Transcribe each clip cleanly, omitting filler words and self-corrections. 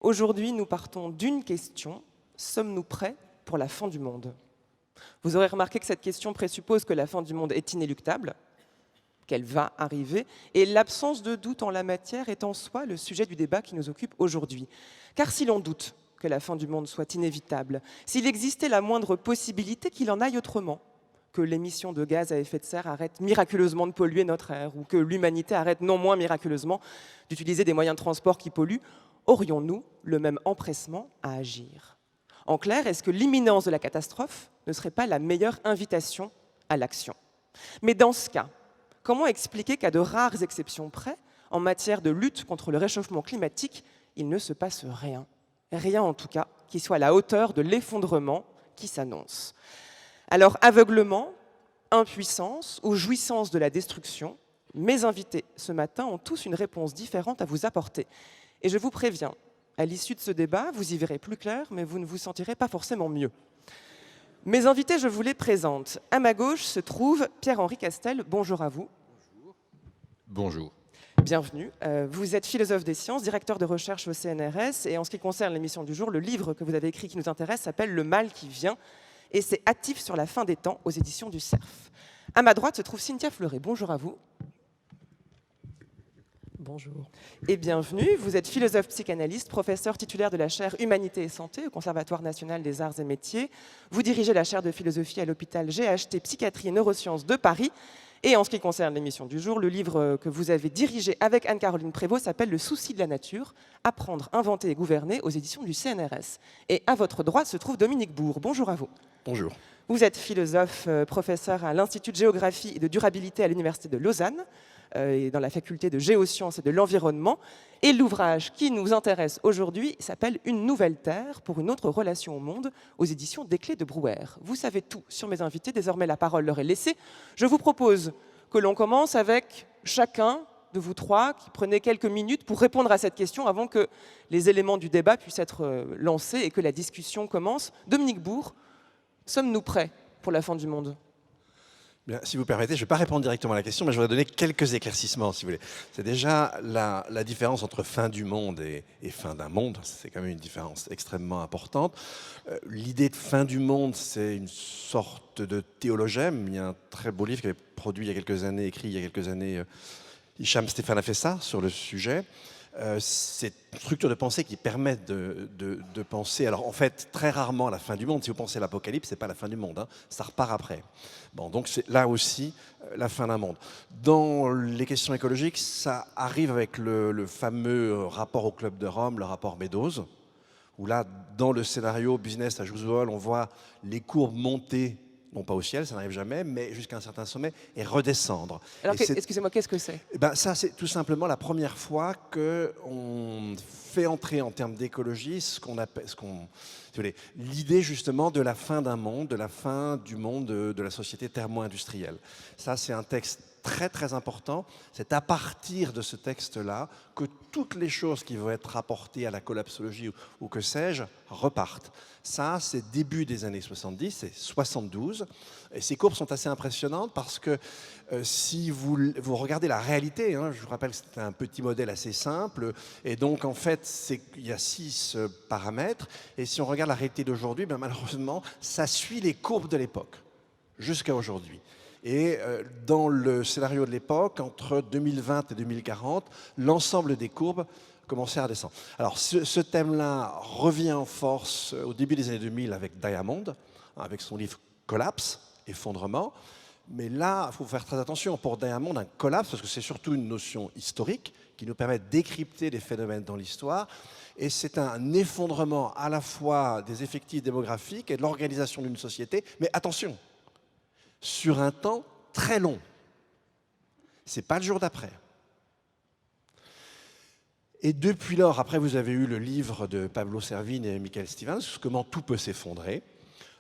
Aujourd'hui, nous partons d'une question. Sommes-nous prêts pour la fin du monde? Vous aurez remarqué que cette question présuppose que la fin du monde est inéluctable, qu'elle va arriver, et l'absence de doute en la matière est en soi le sujet du débat qui nous occupe aujourd'hui. Car si l'on doute que la fin du monde soit inévitable, s'il existait la moindre possibilité qu'il en aille autrement, que l'émission de gaz à effet de serre arrête miraculeusement de polluer notre air, ou que l'humanité arrête non moins miraculeusement d'utiliser des moyens de transport qui polluent, aurions-nous le même empressement à agir? En clair, est-ce que l'imminence de la catastrophe ne serait pas la meilleure invitation à l'action? Mais dans ce cas, comment expliquer qu'à de rares exceptions près, en matière de lutte contre le réchauffement climatique, il ne se passe rien? Rien en tout cas qui soit à la hauteur de l'effondrement qui s'annonce. Alors aveuglement, impuissance ou jouissance de la destruction, mes invités ce matin ont tous une réponse différente à vous apporter. Et je vous préviens, à l'issue de ce débat, vous y verrez plus clair, mais vous ne vous sentirez pas forcément mieux. Mes invités, je vous les présente. À ma gauche se trouve Pierre-Henri Castel. Bonjour à vous. Bonjour. Bienvenue. Vous êtes philosophe des sciences, directeur de recherche au CNRS, et en ce qui concerne l'émission du jour, le livre que vous avez écrit qui nous intéresse s'appelle « Le mal qui vient », et c'est Hâtif sur la fin des temps aux éditions du Cerf. À ma droite se trouve Cynthia Fleuret. Bonjour à vous. Bonjour. Et bienvenue. Vous êtes philosophe psychanalyste, professeur titulaire de la chaire Humanité et Santé au Conservatoire national des arts et métiers. Vous dirigez la chaire de philosophie à l'hôpital GHT Psychiatrie et Neurosciences de Paris. Et en ce qui concerne l'émission du jour, le livre que vous avez dirigé avec Anne-Caroline Prévost s'appelle « Le souci de la nature, apprendre, inventer et gouverner » aux éditions du CNRS. Et à votre droite se trouve Dominique Bourg. Bonjour à vous. Bonjour. Vous êtes philosophe, professeur à l'Institut de géographie et de durabilité à l'Université de Lausanne, et dans la faculté de géosciences et de l'environnement. Et l'ouvrage qui nous intéresse aujourd'hui s'appelle « Une nouvelle terre pour une autre relation au monde » aux éditions des Clés de Brouwer. Vous savez tout sur mes invités, désormais la parole leur est laissée. Je vous propose que l'on commence avec chacun de vous trois qui prenez quelques minutes pour répondre à cette question avant que les éléments du débat puissent être lancés et que la discussion commence. Dominique Bourg, sommes-nous prêts pour la fin du monde ? Bien, si vous permettez, je ne vais pas répondre directement à la question, mais je voudrais donner quelques éclaircissements, si vous voulez. C'est déjà la différence entre fin du monde et fin d'un monde. C'est quand même une différence extrêmement importante. L'idée de fin du monde, c'est une sorte de théologème. Il y a un très beau livre qui avait produit il y a quelques années, écrit il y a quelques années, Hicham Stéphane a fait ça sur le sujet. C'est une structure de pensée qui permet de penser, alors en fait très rarement à la fin du monde. Si vous pensez à l'apocalypse, c'est pas la fin du monde, hein, ça repart après. Bon, donc c'est là aussi la fin d'un monde. Dans les questions écologiques, ça arrive avec le fameux rapport au Club de Rome, le rapport Meadows, où là, dans le scénario business as usual, on voit les courbes monter, non pas au ciel, ça n'arrive jamais, mais jusqu'à un certain sommet, et redescendre. Alors, excusez-moi, qu'est-ce que c'est ? Ben, ça, c'est tout simplement la première fois qu'on fait entrer en termes d'écologie ce qu'on appelle, l'idée justement de la fin d'un monde, de la fin du monde de la société thermo-industrielle. Ça, c'est un texte très très important. C'est à partir de ce texte-là que toutes les choses qui vont être rapportées à la collapsologie ou que sais-je repartent. Ça, c'est début des années 70, c'est 72. Et ces courbes sont assez impressionnantes parce que si vous regardez la réalité, hein, je vous rappelle que c'est un petit modèle assez simple, et donc en fait, il y a 6 paramètres, et si on regarde la réalité d'aujourd'hui, ben, malheureusement, ça suit les courbes de l'époque, jusqu'à aujourd'hui. Et dans le scénario de l'époque, entre 2020 et 2040, l'ensemble des courbes commençait à redescendre. Alors ce thème-là revient en force au début des années 2000 avec Diamond, avec son livre Collapse, effondrement. Mais là, il faut faire très attention. Pour Diamond, un collapse, parce que c'est surtout une notion historique qui nous permet de décrypter des phénomènes dans l'histoire. Et c'est un effondrement à la fois des effectifs démographiques et de l'organisation d'une société. Mais attention, sur un temps très long. Ce n'est pas le jour d'après. Et depuis lors, après vous avez eu le livre de Pablo Servigne et Michael Stevens, Comment tout peut s'effondrer.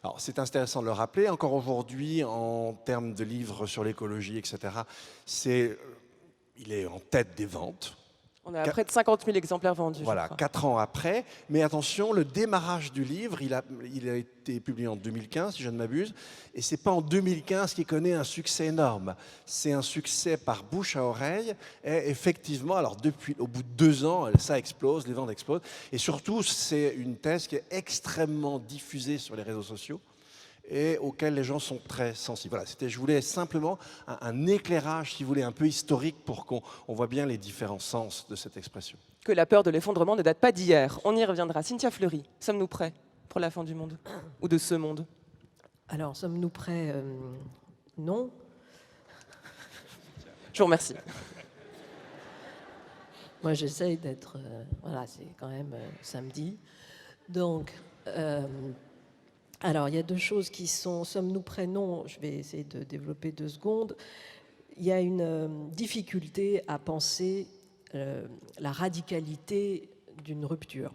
Alors c'est intéressant de le rappeler, encore aujourd'hui, en termes de livres sur l'écologie, etc., il est en tête des ventes. On est à près de 50 000 exemplaires vendus. Voilà, je crois. 4 ans après. Mais attention, le démarrage du livre, il a été publié en 2015, si je ne m'abuse. Et ce n'est pas en 2015 qu'il connaît un succès énorme. C'est un succès par bouche à oreille. Et effectivement, alors au bout de 2 ans, ça explose, les ventes explosent. Et surtout, c'est une thèse qui est extrêmement diffusée sur les réseaux sociaux et auxquels les gens sont très sensibles. Voilà, je voulais simplement un éclairage, si vous voulez, un peu historique pour qu'on voit bien les différents sens de cette expression. Que la peur de l'effondrement ne date pas d'hier. On y reviendra. Cynthia Fleury, sommes-nous prêts pour la fin du monde? Ou de ce monde? Alors, sommes-nous prêts? Non. Je vous remercie. Moi, j'essaye d'être... voilà, c'est quand même samedi. Donc, alors, il y a 2 choses qui sont... Sommes-nous prêts? Non. Je vais essayer de développer 2 secondes. Il y a une difficulté à penser la radicalité d'une rupture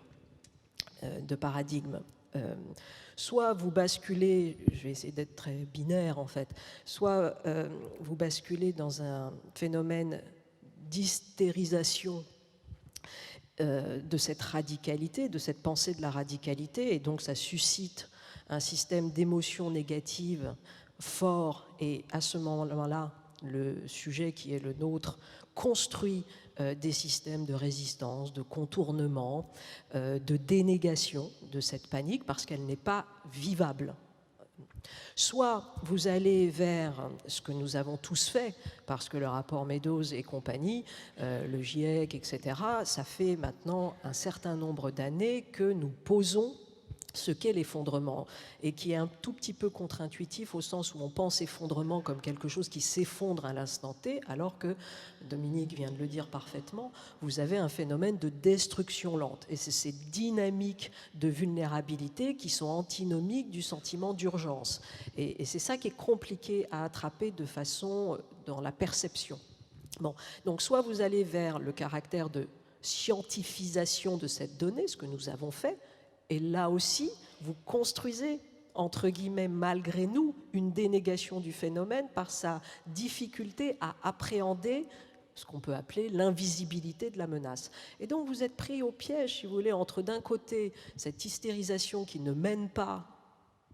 de paradigme. Soit vous basculez, je vais essayer d'être très binaire en fait, soit vous basculez dans un phénomène d'hystérisation de cette radicalité, de cette pensée de la radicalité, et donc ça suscite un système d'émotions négatives fort, et à ce moment-là, le sujet qui est le nôtre construit des systèmes de résistance, de contournement, de dénégation de cette panique parce qu'elle n'est pas vivable. Soit vous allez vers ce que nous avons tous fait, parce que le rapport Meadows et compagnie, le GIEC, etc., ça fait maintenant un certain nombre d'années que nous posons ce qu'est l'effondrement, et qui est un tout petit peu contre-intuitif au sens où on pense effondrement comme quelque chose qui s'effondre à l'instant T, alors que, Dominique vient de le dire parfaitement, vous avez un phénomène de destruction lente. Et c'est ces dynamiques de vulnérabilité qui sont antinomiques du sentiment d'urgence. Et c'est ça qui est compliqué à attraper de façon dans la perception. Bon, donc soit vous allez vers le caractère de scientifisation de cette donnée, ce que nous avons fait, et là aussi, vous construisez, entre guillemets, malgré nous, une dénégation du phénomène par sa difficulté à appréhender ce qu'on peut appeler l'invisibilité de la menace. Et donc vous êtes pris au piège, si vous voulez, entre d'un côté cette hystérisation qui ne mène pas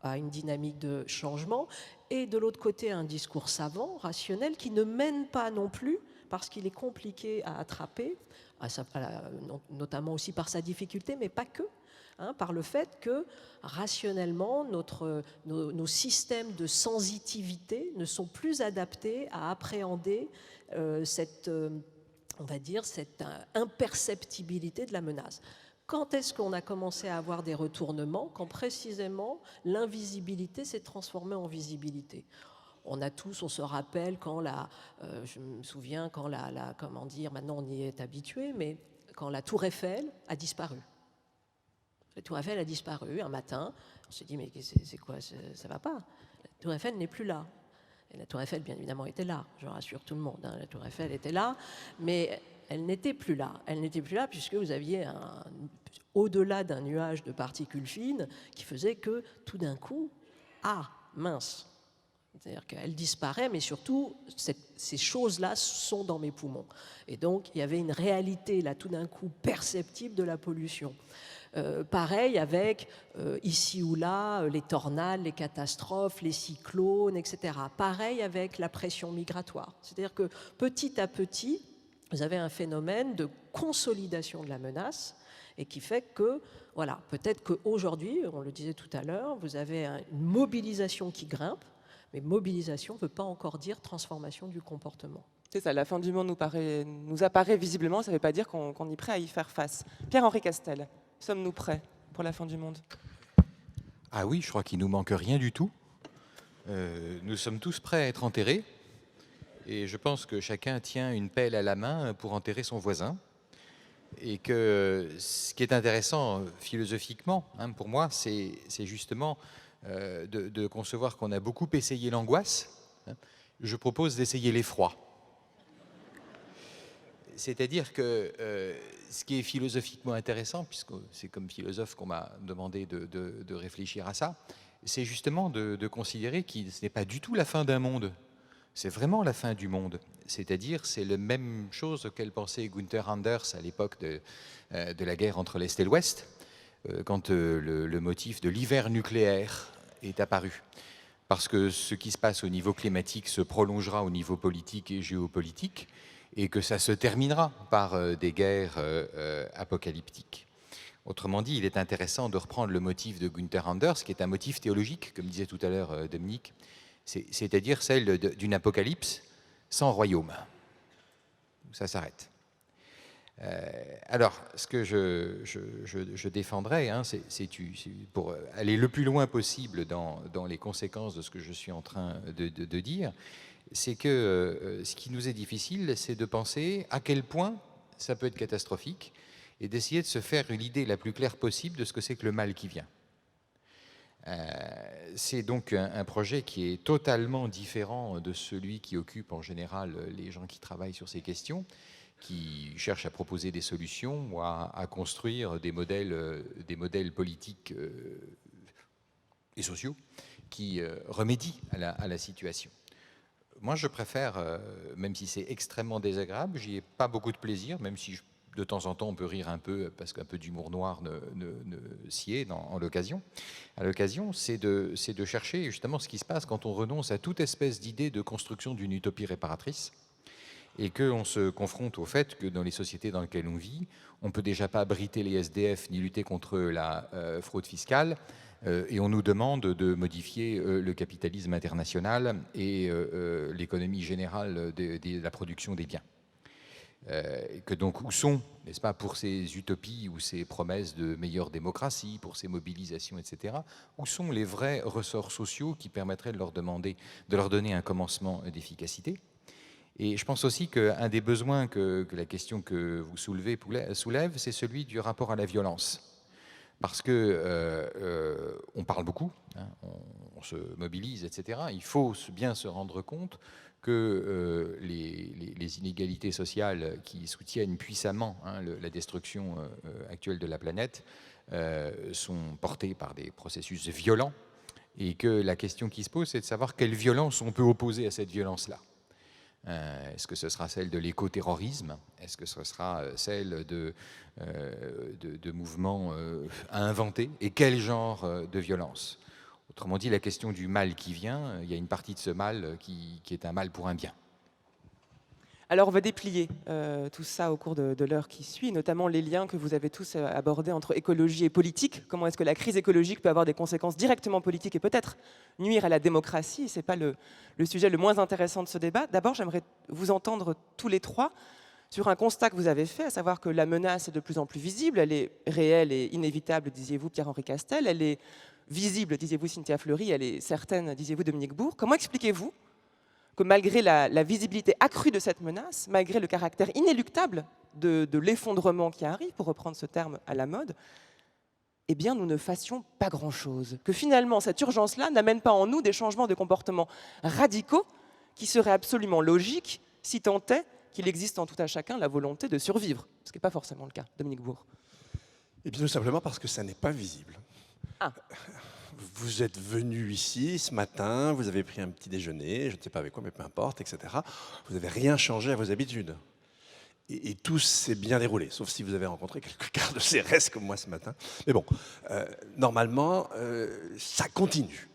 à une dynamique de changement, et de l'autre côté un discours savant, rationnel, qui ne mène pas non plus, parce qu'il est compliqué à attraper, notamment aussi par sa difficulté, mais pas que. Par le fait que, rationnellement, nos systèmes de sensitivité ne sont plus adaptés à appréhender cette imperceptibilité de la menace. Quand est-ce qu'on a commencé à avoir des retournements? Quand précisément l'invisibilité s'est transformée en visibilité. On se rappelle quand je me souviens quand comment dire, maintenant on y est habitué, mais quand la Tour Eiffel a disparu. La Tour Eiffel a disparu un matin. On s'est dit, mais c'est quoi, ça ne va pas. La Tour Eiffel n'est plus là. Et la Tour Eiffel, bien évidemment, était là. Je rassure tout le monde. La Tour Eiffel était là, mais elle n'était plus là. Elle n'était plus là puisque vous aviez au-delà d'un nuage de particules fines qui faisait que, tout d'un coup, mince. C'est-à-dire qu'elle disparaît, mais surtout, ces choses-là sont dans mes poumons. Et donc, il y avait une réalité, là, tout d'un coup, perceptible de la pollution. Pareil avec, ici ou là, les tornades, les catastrophes, les cyclones, etc. Pareil avec la pression migratoire. C'est-à-dire que petit à petit, vous avez un phénomène de consolidation de la menace et qui fait que, voilà, peut-être qu'aujourd'hui, on le disait tout à l'heure, vous avez une mobilisation qui grimpe, mais mobilisation ne veut pas encore dire transformation du comportement. C'est ça, la fin du monde nous apparaît visiblement, ça ne veut pas dire qu'on est prêt à y faire face. Pierre-Henri Castel, sommes-nous prêts pour la fin du monde? Ah oui, je crois qu'il ne nous manque rien du tout. Nous sommes tous prêts à être enterrés. Et je pense que chacun tient une pelle à la main pour enterrer son voisin. Et que ce qui est intéressant philosophiquement, pour moi, c'est justement de concevoir qu'on a beaucoup essayé l'angoisse. Je propose d'essayer l'effroi. C'est-à-dire que ce qui est philosophiquement intéressant, puisque c'est comme philosophe qu'on m'a demandé de réfléchir à ça, c'est justement de considérer que ce n'est pas du tout la fin d'un monde. c'est vraiment la fin du monde. C'est-à-dire, c'est la même chose auquel pensait Gunther Anders à l'époque de la guerre entre l'Est et l'Ouest, quand le motif de l'hiver nucléaire est apparu. Parce que ce qui se passe au niveau climatique se prolongera au niveau politique et géopolitique, et que ça se terminera par des guerres apocalyptiques. Autrement dit, il est intéressant de reprendre le motif de Gunther Anders, qui est un motif théologique, comme disait tout à l'heure Dominique, c'est-à-dire celle d'une apocalypse sans royaume. Ça s'arrête. Alors, ce que je défendrais, hein, c'est pour aller le plus loin possible dans les conséquences de ce que je suis en train de dire, c'est que ce qui nous est difficile, c'est de penser à quel point ça peut être catastrophique et d'essayer de se faire l'idée la plus claire possible de ce que c'est que le mal qui vient. C'est donc un projet qui est totalement différent de celui qui occupe en général les gens qui travaillent sur ces questions, qui cherchent à proposer des solutions ou à construire des modèles politiques et sociaux qui remédient à la situation. Moi, je préfère, même si c'est extrêmement désagréable, j'y ai pas beaucoup de plaisir, même si de temps en temps on peut rire un peu, parce qu'un peu d'humour noir s'y est à l'occasion, c'est de chercher justement ce qui se passe quand on renonce à toute espèce d'idée de construction d'une utopie réparatrice, et qu'on se confronte au fait que dans les sociétés dans lesquelles on vit, on ne peut déjà pas abriter les SDF ni lutter contre la fraude fiscale, et on nous demande de modifier le capitalisme international et l'économie générale de la production des biens. Que donc où sont, n'est-ce pas, pour ces utopies ou ces promesses de meilleure démocratie, pour ces mobilisations, etc., où sont les vrais ressorts sociaux qui permettraient de leur donner un commencement d'efficacité? Et je pense aussi qu'un des besoins que la question que vous soulève, c'est celui du rapport à la violence. Parce que on parle beaucoup, hein, on se mobilise, etc. Il faut bien se rendre compte que les inégalités sociales qui soutiennent puissamment, hein, la destruction actuelle de la planète sont portées par des processus violents, et que la question qui se pose, c'est de savoir quelle violence on peut opposer à cette violence-là. Est-ce que ce sera celle de l'écoterrorisme? Est-ce que ce sera celle de mouvements à inventer? Et quel genre de violence? Autrement dit, la question du mal qui vient, il y a une partie de ce mal qui est un mal pour un bien. Alors, on va déplier tout ça au cours de l'heure qui suit, notamment les liens que vous avez tous abordés entre écologie et politique. Comment est-ce que la crise écologique peut avoir des conséquences directement politiques et peut-être nuire à la démocratie? Ce n'est pas le sujet le moins intéressant de ce débat. D'abord, j'aimerais vous entendre tous les trois sur un constat que vous avez fait, à savoir que la menace est de plus en plus visible. Elle est réelle et inévitable, disiez-vous, Pierre-Henri Castel. Elle est visible, disiez-vous, Cynthia Fleury. Elle est certaine, disiez-vous, Dominique Bourg. Comment expliquez-vous que malgré la visibilité accrue de cette menace, malgré le caractère inéluctable de l'effondrement qui arrive, pour reprendre ce terme à la mode, eh bien, nous ne fassions pas grand-chose? Que finalement, cette urgence-là n'amène pas en nous des changements de comportement radicaux qui seraient absolument logiques si tant est qu'il existe en tout à chacun la volonté de survivre, ce qui n'est pas forcément le cas. Dominique Bourg. Et bien tout simplement parce que ça n'est pas visible. Ah. Vous êtes venu ici ce matin, vous avez pris un petit déjeuner, je ne sais pas avec quoi, mais peu importe, etc. Vous n'avez rien changé à vos habitudes. Et tout s'est bien déroulé, sauf si vous avez rencontré quelques quarts de CRS comme moi ce matin. Mais bon, normalement, ça continue.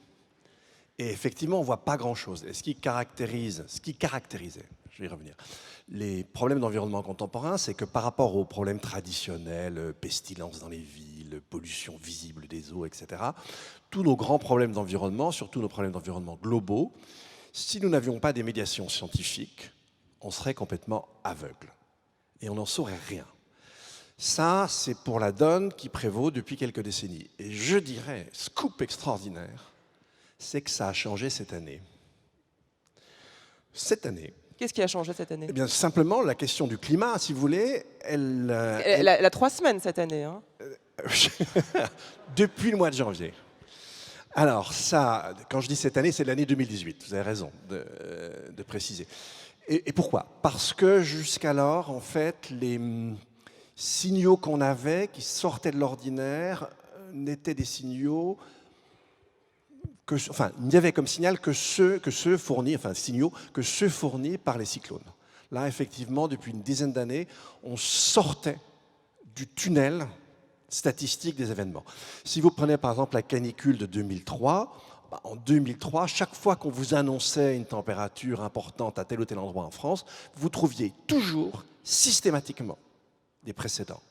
Et effectivement, on ne voit pas grand-chose. Et ce qui caractérisait, je vais y revenir, les problèmes d'environnement contemporain, c'est que par rapport aux problèmes traditionnels, pestilence dans les villes, pollution visible des eaux, etc., tous nos grands problèmes d'environnement, surtout nos problèmes d'environnement globaux, si nous n'avions pas des médiations scientifiques, on serait complètement aveugle. Et on n'en saurait rien. Ça, c'est pour la donne qui prévaut depuis quelques décennies. Et je dirais, scoop extraordinaire, c'est que ça a changé cette année. Cette année. Qu'est-ce qui a changé cette année? Eh bien, simplement, la question du climat, si vous voulez, elle a 3 semaines cette année. Hein. Depuis le mois de janvier. Alors, ça, quand je dis cette année, c'est l'année 2018. Vous avez raison de préciser. Et pourquoi? Parce que jusqu'alors, en fait, les signaux qu'on avait, qui sortaient de l'ordinaire, n'étaient des signaux il n'y avait comme signal que ceux fournis, enfin signaux, que ceux fournis par les cyclones. Là, effectivement, depuis une dizaine d'années, on sortait du tunnel statistique des événements. Si vous prenez par exemple la canicule de 2003, en 2003, chaque fois qu'on vous annonçait une température importante à tel ou tel endroit en France, vous trouviez toujours, systématiquement, des précédents.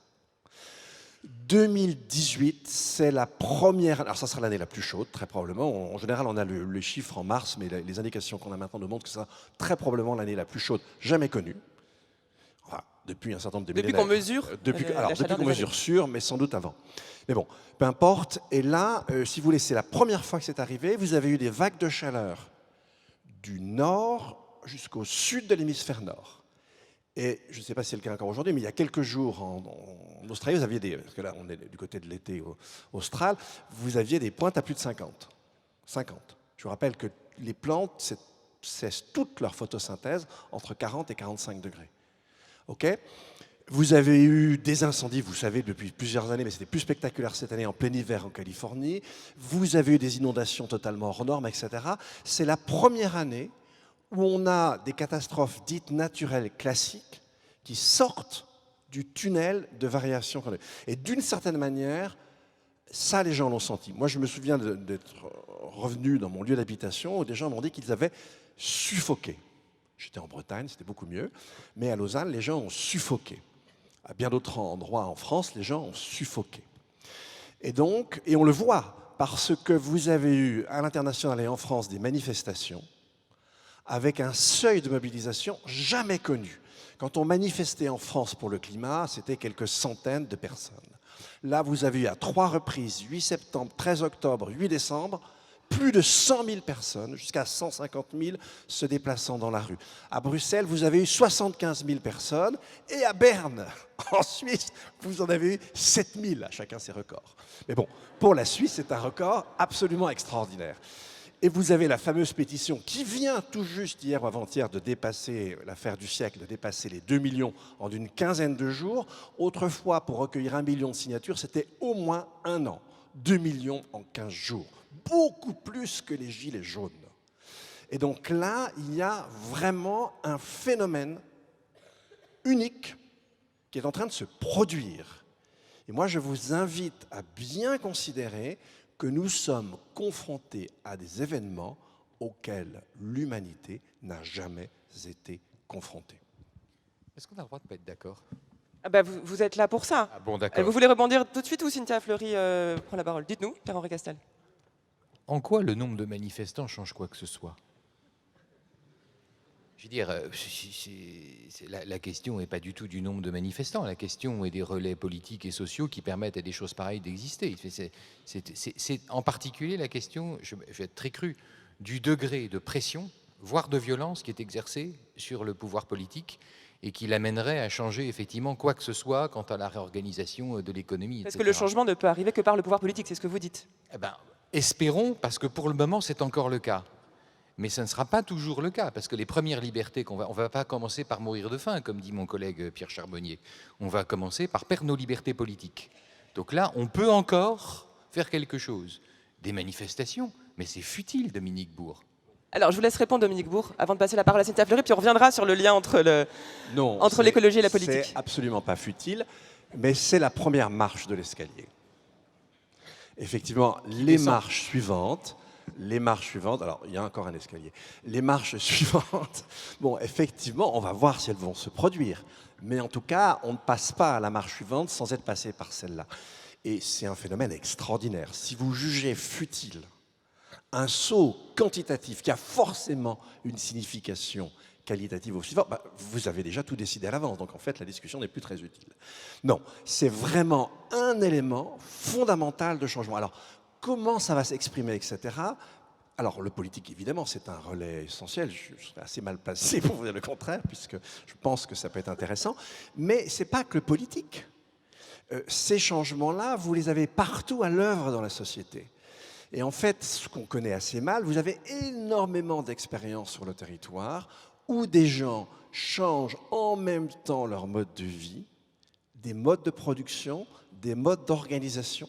2018, c'est la première... Alors ça sera l'année la plus chaude, très probablement. En général, on a les chiffres en mars, mais les indications qu'on a maintenant nous montrent que c'est très probablement l'année la plus chaude jamais connue. Enfin, depuis un certain nombre de millénaires. Depuis qu'on mesure Depuis qu'on mesure sûr, mais sans doute avant. Mais bon, peu importe. Et là, si vous voulez, c'est la première fois que c'est arrivé. Vous avez eu des vagues de chaleur du nord jusqu'au sud de l'hémisphère nord. Et je ne sais pas si c'est le cas encore aujourd'hui, mais il y a quelques jours en Australie, vous aviez parce que là on est du côté de l'été austral, vous aviez des pointes à plus de 50. 50. Je vous rappelle que les plantes cessent toute leur photosynthèse entre 40 et 45 degrés. OK ? Vous avez eu des incendies, vous savez, depuis plusieurs années, mais c'était plus spectaculaire cette année en plein hiver en Californie. Vous avez eu des inondations totalement hors normes, etc. C'est la première année où on a des catastrophes dites naturelles classiques qui sortent du tunnel de variation qu'on a. Et d'une certaine manière, ça, les gens l'ont senti. Moi, je me souviens d'être revenu dans mon lieu d'habitation où des gens m'ont dit qu'ils avaient suffoqué. J'étais en Bretagne, c'était beaucoup mieux, mais à Lausanne, les gens ont suffoqué. À bien d'autres endroits en France, les gens ont suffoqué. Et donc, et on le voit, parce que vous avez eu à l'international et en France des manifestations avec un seuil de mobilisation jamais connu. Quand on manifestait en France pour le climat, c'était quelques centaines de personnes. Là, vous avez eu à 3 reprises, 8 septembre, 13 octobre, 8 décembre, plus de 100 000 personnes, jusqu'à 150 000 se déplaçant dans la rue. À Bruxelles, vous avez eu 75 000 personnes, et à Berne, en Suisse, vous en avez eu 7 000, à chacun ses records. Mais bon, pour la Suisse, c'est un record absolument extraordinaire. Et vous avez la fameuse pétition qui vient tout juste hier ou avant-hier de dépasser l'affaire du siècle, de dépasser les 2 millions en une quinzaine de jours. Autrefois, pour recueillir 1 million de signatures, c'était au moins 1 an. 2 millions en 15 jours. Beaucoup plus que les gilets jaunes. Et donc là, il y a vraiment un phénomène unique qui est en train de se produire. Et moi, je vous invite à bien considérer que nous sommes confrontés à des événements auxquels l'humanité n'a jamais été confrontée. Est-ce qu'on a le droit de ne pas être d'accord? Ah bah vous êtes là pour ça. Ah bon, d'accord. Vous voulez rebondir tout de suite ou Cynthia Fleury prend la parole? Dites-nous, Pierre-Henri Castel. En quoi le nombre de manifestants change quoi que ce soit? Je veux dire, la question n'est pas du tout du nombre de manifestants, la question est des relais politiques et sociaux qui permettent à des choses pareilles d'exister. C'est en particulier la question, je vais être très cru, du degré de pression, voire de violence qui est exercé sur le pouvoir politique et qui l'amènerait à changer effectivement quoi que ce soit quant à la réorganisation de l'économie. Parce que le changement ne peut arriver que par le pouvoir politique, c'est ce que vous dites. Eh ben, espérons, parce que pour le moment c'est encore le cas. Mais ça ne sera pas toujours le cas, parce que les premières libertés on va pas commencer par mourir de faim, comme dit mon collègue Pierre Charbonnier. On va commencer par perdre nos libertés politiques. Donc là, on peut encore faire quelque chose. Des manifestations, mais c'est futile, Dominique Bourg. Alors, je vous laisse répondre, Dominique Bourg, avant de passer la parole à Cynthia Fleury, puis on reviendra sur le lien entre l'écologie et la politique. C'est absolument pas futile, mais c'est la première marche de l'escalier. Effectivement, les marches suivantes, alors il y a encore un escalier, les marches suivantes, bon, effectivement, on va voir si elles vont se produire, mais en tout cas, on ne passe pas à la marche suivante sans être passé par celle-là. Et c'est un phénomène extraordinaire. Si vous jugez futile un saut quantitatif qui a forcément une signification qualitative au suivant, vous avez déjà tout décidé à l'avance, donc en fait la discussion n'est plus très utile. Non, c'est vraiment un élément fondamental de changement. Alors, comment ça va s'exprimer, etc. Alors, le politique, évidemment, c'est un relais essentiel. Je serais assez mal placé pour vous dire le contraire, puisque je pense que ça peut être intéressant. Mais ce n'est pas que le politique. Ces changements-là, vous les avez partout à l'œuvre dans la société. Et en fait, ce qu'on connaît assez mal, vous avez énormément d'expériences sur le territoire où des gens changent en même temps leur mode de vie, des modes de production, des modes d'organisation.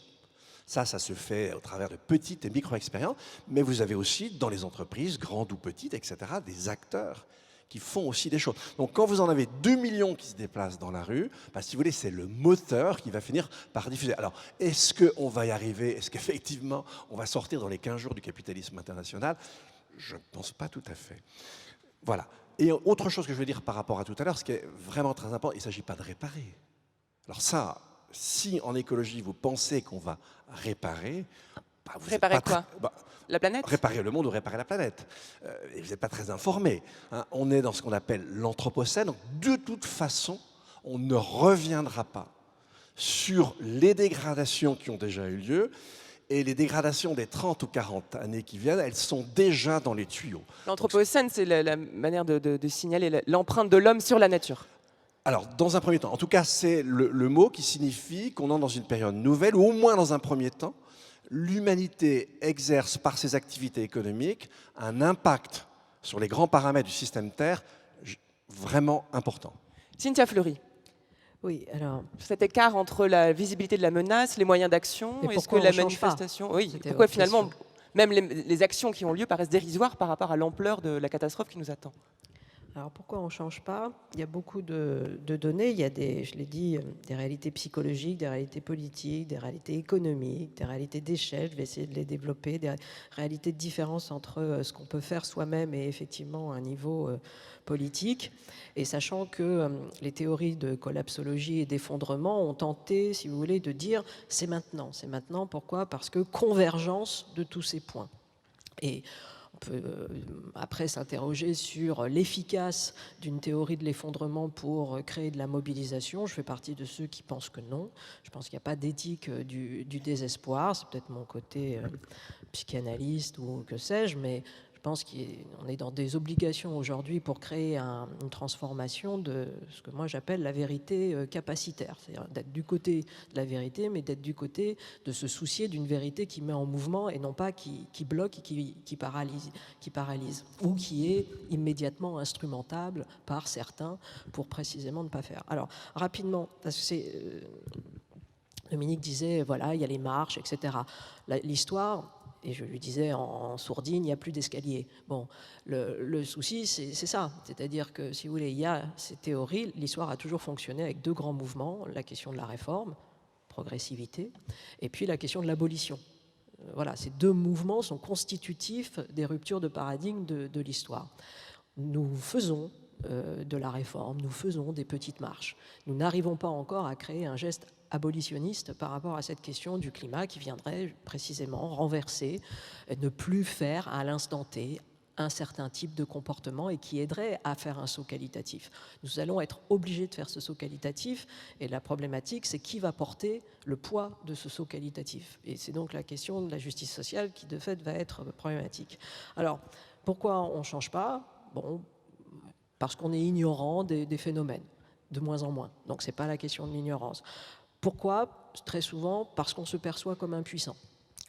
Ça se fait au travers de petites et micro-expériences, mais vous avez aussi dans les entreprises, grandes ou petites, etc., des acteurs qui font aussi des choses. Donc quand vous en avez 2 millions qui se déplacent dans la rue, bah, si vous voulez, c'est le moteur qui va finir par diffuser. Alors, est-ce qu'on va y arriver? Est-ce qu'effectivement, on va sortir dans les 15 jours du capitalisme international? Je ne pense pas tout à fait. Voilà. Et autre chose que je veux dire par rapport à tout à l'heure, ce qui est vraiment très important, il ne s'agit pas de réparer. Alors ça, si en écologie, vous pensez qu'on va réparer... Bah, vous Réparer quoi? La planète? Réparer le monde ou réparer la planète. Et vous n'êtes pas très informé. Hein. On est dans ce qu'on appelle l'anthropocène. Donc, de toute façon, on ne reviendra pas sur les dégradations qui ont déjà eu lieu. Et les dégradations des 30 ou 40 années qui viennent, elles sont déjà dans les tuyaux. L'anthropocène, c'est la manière de signaler l'empreinte de l'homme sur la nature. Alors, dans un premier temps, en tout cas, c'est le mot qui signifie qu'on entre dans une période nouvelle, ou au moins dans un premier temps, l'humanité exerce par ses activités économiques un impact sur les grands paramètres du système Terre vraiment important. Cynthia Fleury. Oui, alors... Cet écart entre la visibilité de la menace, les moyens d'action, est-ce que la manifestation... Oui, pourquoi finalement, même les actions qui ont lieu paraissent dérisoires par rapport à l'ampleur de la catastrophe qui nous attend? Alors pourquoi on ne change pas? Il y a beaucoup de données, il y a je l'ai dit, des réalités psychologiques, des réalités politiques, des réalités économiques, des réalités d'échelle, je vais essayer de les développer, des réalités de différence entre ce qu'on peut faire soi-même et effectivement un niveau politique. Et sachant que les théories de collapsologie et d'effondrement ont tenté, si vous voulez, de dire c'est maintenant. C'est maintenant, pourquoi? Parce que convergence de tous ces points. Et on peut après s'interroger sur l'efficace d'une théorie de l'effondrement pour créer de la mobilisation. Je fais partie de ceux qui pensent que non. Je pense qu'il n'y a pas d'éthique du désespoir. C'est peut-être mon côté psychanalyste ou que sais-je, mais je pense qu'on est dans des obligations aujourd'hui pour créer une transformation de ce que moi j'appelle la vérité capacitaire. C'est-à-dire d'être du côté de la vérité, mais d'être du côté de se soucier d'une vérité qui met en mouvement et non pas qui bloque et qui paralyse, ou qui est immédiatement instrumentable par certains pour précisément ne pas faire. Alors, rapidement, parce que Dominique disait, voilà, il y a les marches, etc. L'histoire... Et je lui disais en sourdine, il n'y a plus d'escalier. Bon, le souci, c'est ça. C'est-à-dire que, si vous voulez, il y a ces théories. L'histoire a toujours fonctionné avec deux grands mouvements. La question de la réforme, progressivité, et puis la question de l'abolition. Voilà, ces deux mouvements sont constitutifs des ruptures de paradigme de l'histoire. Nous faisons de la réforme, nous faisons des petites marches. Nous n'arrivons pas encore à créer un geste abolitionniste par rapport à cette question du climat qui viendrait précisément renverser, ne plus faire à l'instant T un certain type de comportement et qui aiderait à faire un saut qualitatif. Nous allons être obligés de faire ce saut qualitatif et la problématique, c'est qui va porter le poids de ce saut qualitatif. Et c'est donc la question de la justice sociale qui, de fait, va être problématique. Alors, pourquoi on ne change pas? Bon, parce qu'on est ignorant des phénomènes, de moins en moins. Donc, ce n'est pas la question de l'ignorance. Pourquoi? Très souvent, parce qu'on se perçoit comme impuissant.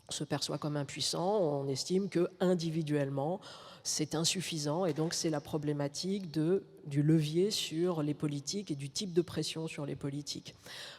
On se perçoit comme impuissant, on estime qu'individuellement, c'est insuffisant, et donc c'est la problématique du levier sur les politiques et du type de pression sur les politiques.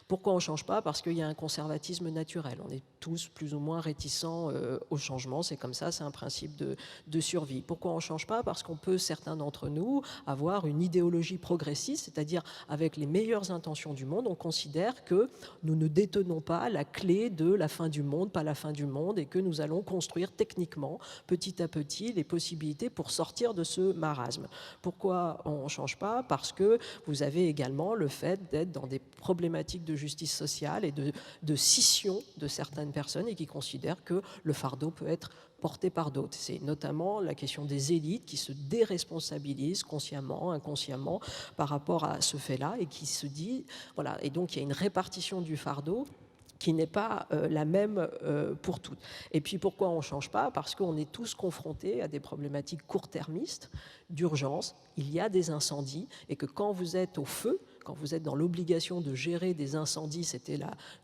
Pourquoi on ne change pas? Parce qu'il y a un conservatisme naturel. On est tous plus ou moins réticents au changement. C'est comme ça, c'est un principe de survie. Pourquoi on ne change pas? Parce qu'on peut, certains d'entre nous, avoir une idéologie progressiste, c'est-à-dire avec les meilleures intentions du monde, on considère que nous ne détenons pas la clé de la fin du monde, pas la fin du monde, et que nous allons construire techniquement, petit à petit, les possibilités pour sortir de ce marasme. Pourquoi on ne change pas? Parce que vous avez également le fait d'être dans des problématiques de justice sociale et de scission de certaines personnes et qui considèrent que le fardeau peut être porté par d'autres. C'est notamment la question des élites qui se déresponsabilisent consciemment, inconsciemment par rapport à ce fait-là et qui se dit, voilà, et donc il y a une répartition du fardeau qui n'est pas la même pour toutes. Et puis pourquoi on ne change pas? Parce qu'on est tous confrontés à des problématiques court-termistes, d'urgence, il y a des incendies, et que quand vous êtes au feu, quand vous êtes dans l'obligation de gérer des incendies, c'était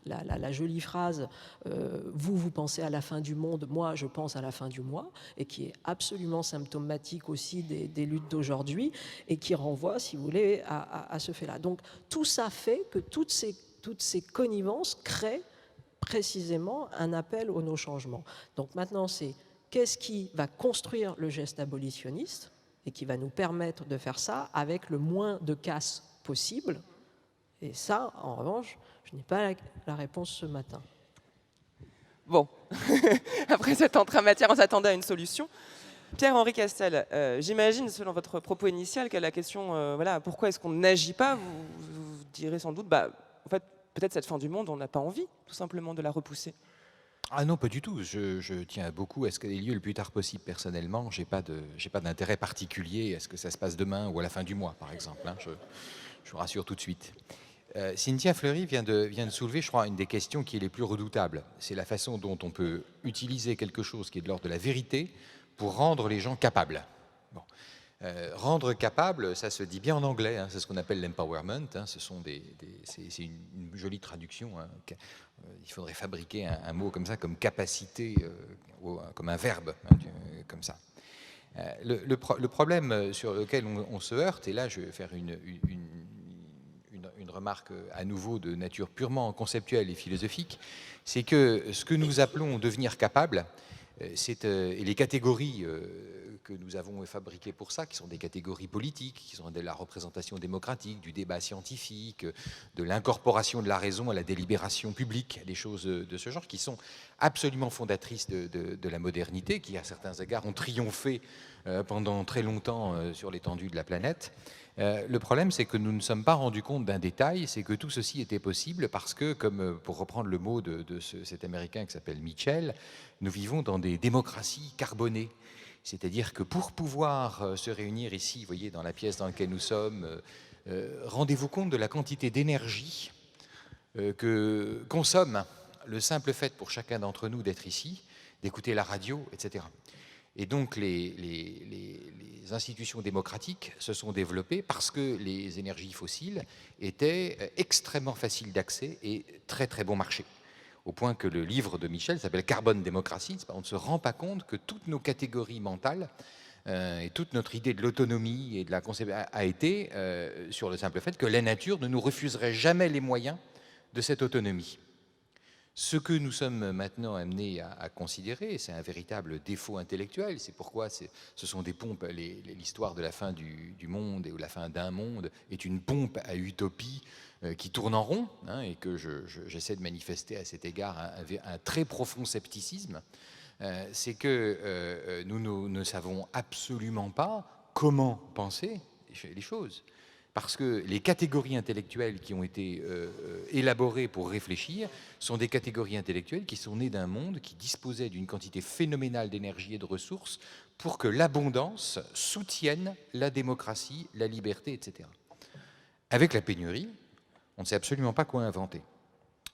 la jolie phrase vous pensez à la fin du monde, moi je pense à la fin du mois, et qui est absolument symptomatique aussi des luttes d'aujourd'hui, et qui renvoie, si vous voulez, à ce fait-là. Donc tout ça fait que toutes ces connivences créent précisément un appel au non-changement. Donc maintenant, c'est qu'est-ce qui va construire le geste abolitionniste et qui va nous permettre de faire ça avec le moins de casse possible. Et ça, en revanche, je n'ai pas la réponse ce matin. Bon, après cette entrée en matière, on s'attendait à une solution. Pierre-Henri Castel, j'imagine, selon votre propos initial, que la question, voilà, pourquoi est-ce qu'on n'agit pas, vous direz sans doute, bah, en fait, peut-être cette fin du monde, on n'a pas envie, tout simplement, de la repousser. Ah non, pas du tout. Je tiens beaucoup à ce qu'elle ait lieu le plus tard possible. Personnellement, j'ai pas d'intérêt particulier à ce que ça se passe demain ou à la fin du mois, par exemple. Hein. Je vous rassure tout de suite. Cynthia Fleury vient de soulever, je crois, une des questions qui est les plus redoutables. C'est la façon dont on peut utiliser quelque chose qui est de l'ordre de la vérité pour rendre les gens capables. Bon. Rendre capable, ça se dit bien en anglais, hein, c'est ce qu'on appelle l'empowerment. Hein, c'est une jolie traduction. Hein, il faudrait fabriquer un mot comme ça, comme capacité, comme un verbe, hein, comme ça. Le problème sur lequel on se heurte, et là je vais faire une remarque à nouveau de nature purement conceptuelle et philosophique, c'est que ce que nous appelons devenir capable, et les catégories que nous avons fabriquées pour ça, qui sont des catégories politiques, qui sont de la représentation démocratique, du débat scientifique, de l'incorporation de la raison à la délibération publique, des choses de ce genre, qui sont absolument fondatrices de la modernité, qui à certains égards ont triomphé pendant très longtemps sur l'étendue de la planète. Le problème, c'est que nous ne sommes pas rendus compte d'un détail, c'est que tout ceci était possible parce que, comme pour reprendre le mot de cet Américain qui s'appelle Mitchell, nous vivons dans des démocraties carbonées. C'est-à-dire que pour pouvoir se réunir ici, vous voyez, dans la pièce dans laquelle nous sommes, rendez-vous compte de la quantité d'énergie que consomme le simple fait pour chacun d'entre nous d'être ici, d'écouter la radio, etc. Et donc les institutions démocratiques se sont développées parce que les énergies fossiles étaient extrêmement faciles d'accès et très très bon marché. Au point que le livre de Michel s'appelle Carbone Démocratie. On ne se rend pas compte que toutes nos catégories mentales et toute notre idée de l'autonomie et de la conception a été sur le simple fait que la nature ne nous refuserait jamais les moyens de cette autonomie. Ce que nous sommes maintenant amenés à considérer, c'est un véritable défaut intellectuel. C'est pourquoi ce sont des pompes. L'histoire de la fin du monde ou la fin d'un monde est une pompe à utopie qui tourne en rond, hein, et que j'essaie de manifester à cet égard un très profond scepticisme. C'est que nous ne savons absolument pas comment penser les choses. Parce que les catégories intellectuelles qui ont été élaborées pour réfléchir sont des catégories intellectuelles qui sont nées d'un monde qui disposait d'une quantité phénoménale d'énergie et de ressources pour que l'abondance soutienne la démocratie, la liberté, etc. Avec la pénurie, on ne sait absolument pas quoi inventer.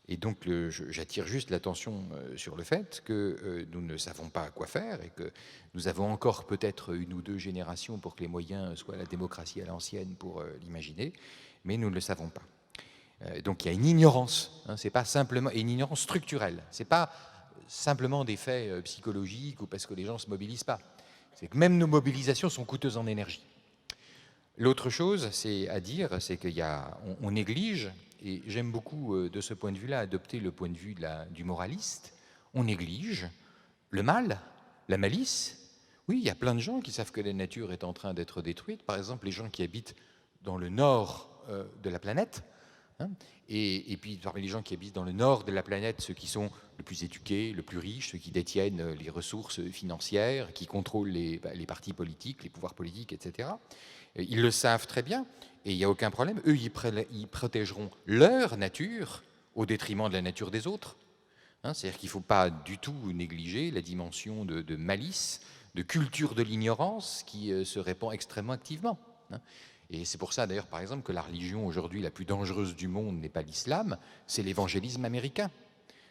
Et donc, j'attire juste l'attention sur le fait que nous ne savons pas quoi faire et que nous avons encore peut-être une ou deux générations pour que les moyens soient la démocratie à l'ancienne pour l'imaginer, mais nous ne le savons pas. Donc, il y a une ignorance, hein, c'est pas simplement une ignorance structurelle. C'est pas simplement des faits psychologiques ou parce que les gens se mobilisent pas. C'est que même nos mobilisations sont coûteuses en énergie. L'autre chose, c'est à dire, c'est qu'on néglige. Et j'aime beaucoup, de ce point de vue-là, adopter le point de vue du moraliste. On néglige le mal, la malice. Oui, il y a plein de gens qui savent que la nature est en train d'être détruite. Par exemple, les gens qui habitent dans le nord de la planète. Hein, et puis, parmi les gens qui habitent dans le nord de la planète, ceux qui sont le plus éduqués, le plus riches, ceux qui détiennent les ressources financières, qui contrôlent les partis politiques, les pouvoirs politiques, etc., ils le savent très bien. Et il n'y a aucun problème. Eux, ils protégeront leur nature au détriment de la nature des autres. Hein, c'est-à-dire qu'il ne faut pas du tout négliger la dimension de malice, de culture de l'ignorance qui se répand extrêmement activement. Hein. Et c'est pour ça, d'ailleurs, par exemple, que la religion aujourd'hui la plus dangereuse du monde n'est pas l'islam, c'est l'évangélisme américain.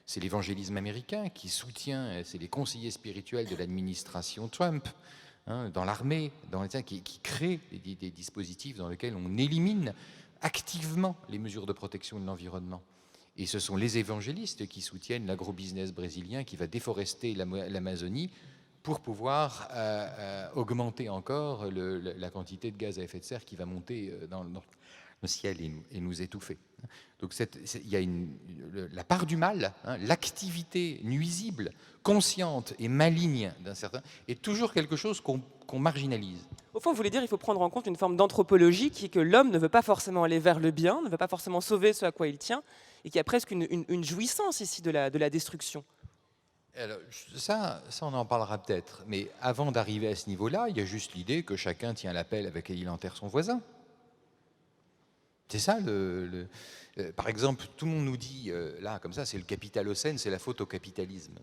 C'est l'évangélisme américain qui soutient, c'est les conseillers spirituels de l'administration Trump, dans l'armée, qui crée des dispositifs dans lesquels on élimine activement les mesures de protection de l'environnement. Et ce sont les évangélistes qui soutiennent l'agrobusiness brésilien qui va déforester l'Amazonie pour pouvoir augmenter encore la quantité de gaz à effet de serre qui va monter le ciel et nous étouffer. Donc il y a la part du mal, hein, l'activité nuisible, consciente et maligne d'un certain, est toujours quelque chose qu'on marginalise. Au fond, vous voulez dire qu'il faut prendre en compte une forme d'anthropologie qui est que l'homme ne veut pas forcément aller vers le bien, ne veut pas forcément sauver ce à quoi il tient, et qu'il y a presque une jouissance ici de la destruction. Alors, ça, on en parlera peut-être. Mais avant d'arriver à ce niveau-là, il y a juste l'idée que chacun tient la pelle avec laquelle il enterre son voisin. C'est ça, par exemple, tout le monde nous dit, là, comme ça, c'est le capitalocène, c'est la faute au capitalisme.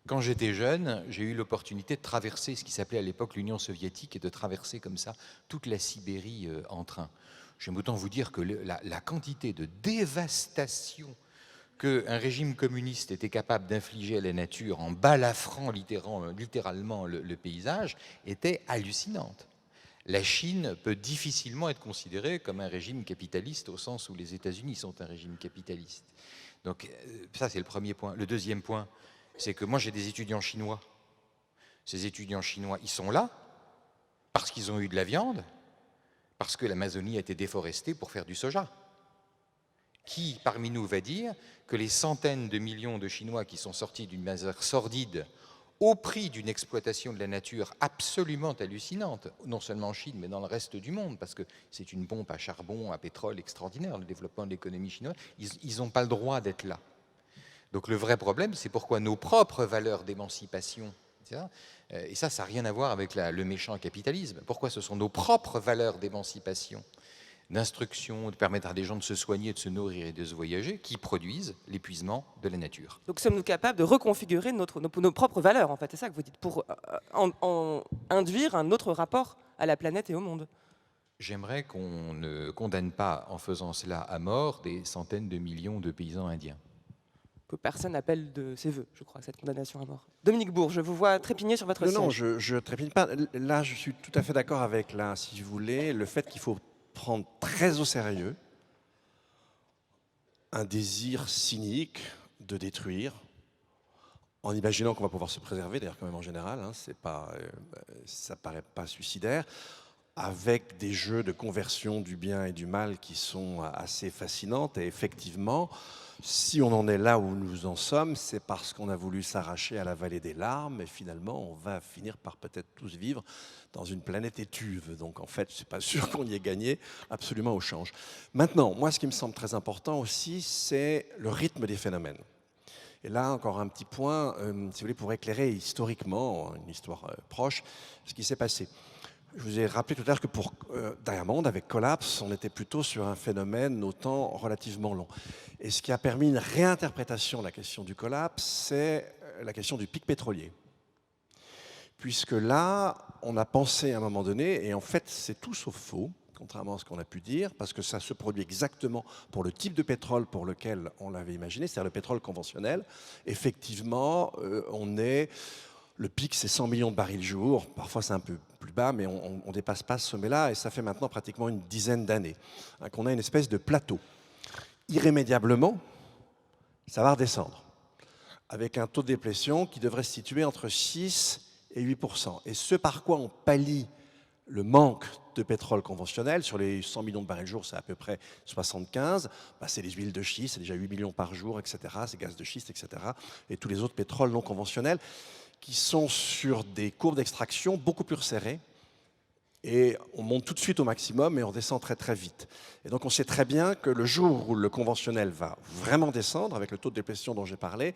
Quand j'étais jeune, j'ai eu l'opportunité de traverser ce qui s'appelait à l'époque l'Union soviétique et de traverser comme ça toute la Sibérie en train. J'aime autant vous dire que la quantité de dévastation qu'un régime communiste était capable d'infliger à la nature en balafrant littéralement le paysage était hallucinante. La Chine peut difficilement être considérée comme un régime capitaliste au sens où les États-Unis sont un régime capitaliste. Donc ça, c'est le premier point. Le deuxième point, c'est que moi, j'ai des étudiants chinois. Ces étudiants chinois, ils sont là parce qu'ils ont eu de la viande, parce que l'Amazonie a été déforestée pour faire du soja. Qui, parmi nous, va dire que les centaines de millions de Chinois qui sont sortis d'une misère sordide au prix d'une exploitation de la nature absolument hallucinante, non seulement en Chine, mais dans le reste du monde, parce que c'est une pompe à charbon, à pétrole extraordinaire, le développement de l'économie chinoise, ils n'ont pas le droit d'être là. Donc le vrai problème, c'est pourquoi nos propres valeurs d'émancipation, et ça n'a rien à voir avec le méchant capitalisme, pourquoi ce sont nos propres valeurs d'émancipation, d'instruction, de permettre à des gens de se soigner, de se nourrir et de se voyager, qui produisent l'épuisement de la nature. Donc sommes-nous capables de reconfigurer nos propres valeurs, en fait, c'est ça que vous dites, pour induire un autre rapport à la planète et au monde? J'aimerais qu'on ne condamne pas, en faisant cela à mort, des centaines de millions de paysans indiens. Que personne n'appelle de ses voeux, je crois, cette condamnation à mort. Dominique Bourg, je vous vois trépigner sur votre siège. Non, je ne trépigne pas. Là, je suis tout à fait d'accord avec, là, si vous voulez, le fait qu'il faut prendre très au sérieux un désir cynique de détruire, en imaginant qu'on va pouvoir se préserver, d'ailleurs quand même en général, hein, ça ne paraît pas suicidaire, avec des jeux de conversion du bien et du mal qui sont assez fascinantes. Et effectivement, si on en est là où nous en sommes, c'est parce qu'on a voulu s'arracher à la vallée des larmes, et finalement, on va finir par peut-être tous vivre dans une planète étuve. Donc en fait, je ne suis pas sûr qu'on y ait gagné absolument au change. Maintenant, moi, ce qui me semble très important aussi, c'est le rythme des phénomènes. Et là, encore un petit point, si vous voulez, pour éclairer historiquement, une histoire proche, ce qui s'est passé. Je vous ai rappelé tout à l'heure que pour Diamond, avec Collapse, on était plutôt sur un phénomène au temps relativement long. Et ce qui a permis une réinterprétation de la question du collapse, c'est la question du pic pétrolier. Puisque là, on a pensé à un moment donné, et en fait, c'est tout sauf faux, contrairement à ce qu'on a pu dire, parce que ça se produit exactement pour le type de pétrole pour lequel on l'avait imaginé, c'est-à-dire le pétrole conventionnel. Effectivement, le pic, c'est 100 millions de barils jour. Parfois, c'est un peu plus bas, mais on ne dépasse pas ce sommet-là. Et ça fait maintenant pratiquement une dizaine d'années qu'on a une espèce de plateau. Irrémédiablement, ça va redescendre, avec un taux de déplétion qui devrait se situer entre 6 et 8%. Et ce par quoi on pallie le manque de pétrole conventionnel, sur les 100 millions de barils jour, c'est à peu près 75, c'est les huiles de schiste, c'est déjà 8 millions par jour, etc., c'est gaz de schiste, etc., et tous les autres pétroles non conventionnels, qui sont sur des courbes d'extraction beaucoup plus resserrées. Et on monte tout de suite au maximum et on descend très très vite. Et donc on sait très bien que le jour où le conventionnel va vraiment descendre, avec le taux de déplétion dont j'ai parlé,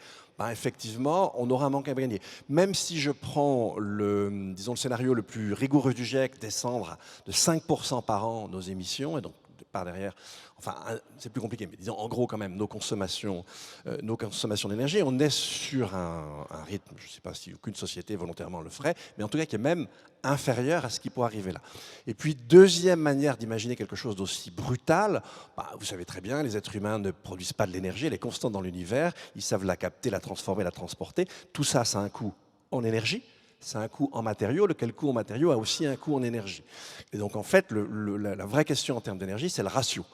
effectivement, on aura un manque à gagner. Même si je prends le scénario le plus rigoureux du GIEC, descendre de 5% par an nos émissions, et donc par derrière, enfin c'est plus compliqué, mais disons en gros quand même nos consommations d'énergie, on est sur un rythme, je ne sais pas si aucune société volontairement le ferait, mais en tout cas qui est même inférieur à ce qui pourrait arriver là. Et puis deuxième manière d'imaginer quelque chose d'aussi brutal, vous savez très bien, les êtres humains ne produisent pas de l'énergie, elle est constante dans l'univers, ils savent la capter, la transformer, la transporter, tout ça a un coût en énergie. C'est un coût en matériaux, lequel coût en matériaux a aussi un coût en énergie. Et donc en fait, la vraie question en termes d'énergie, c'est le ratio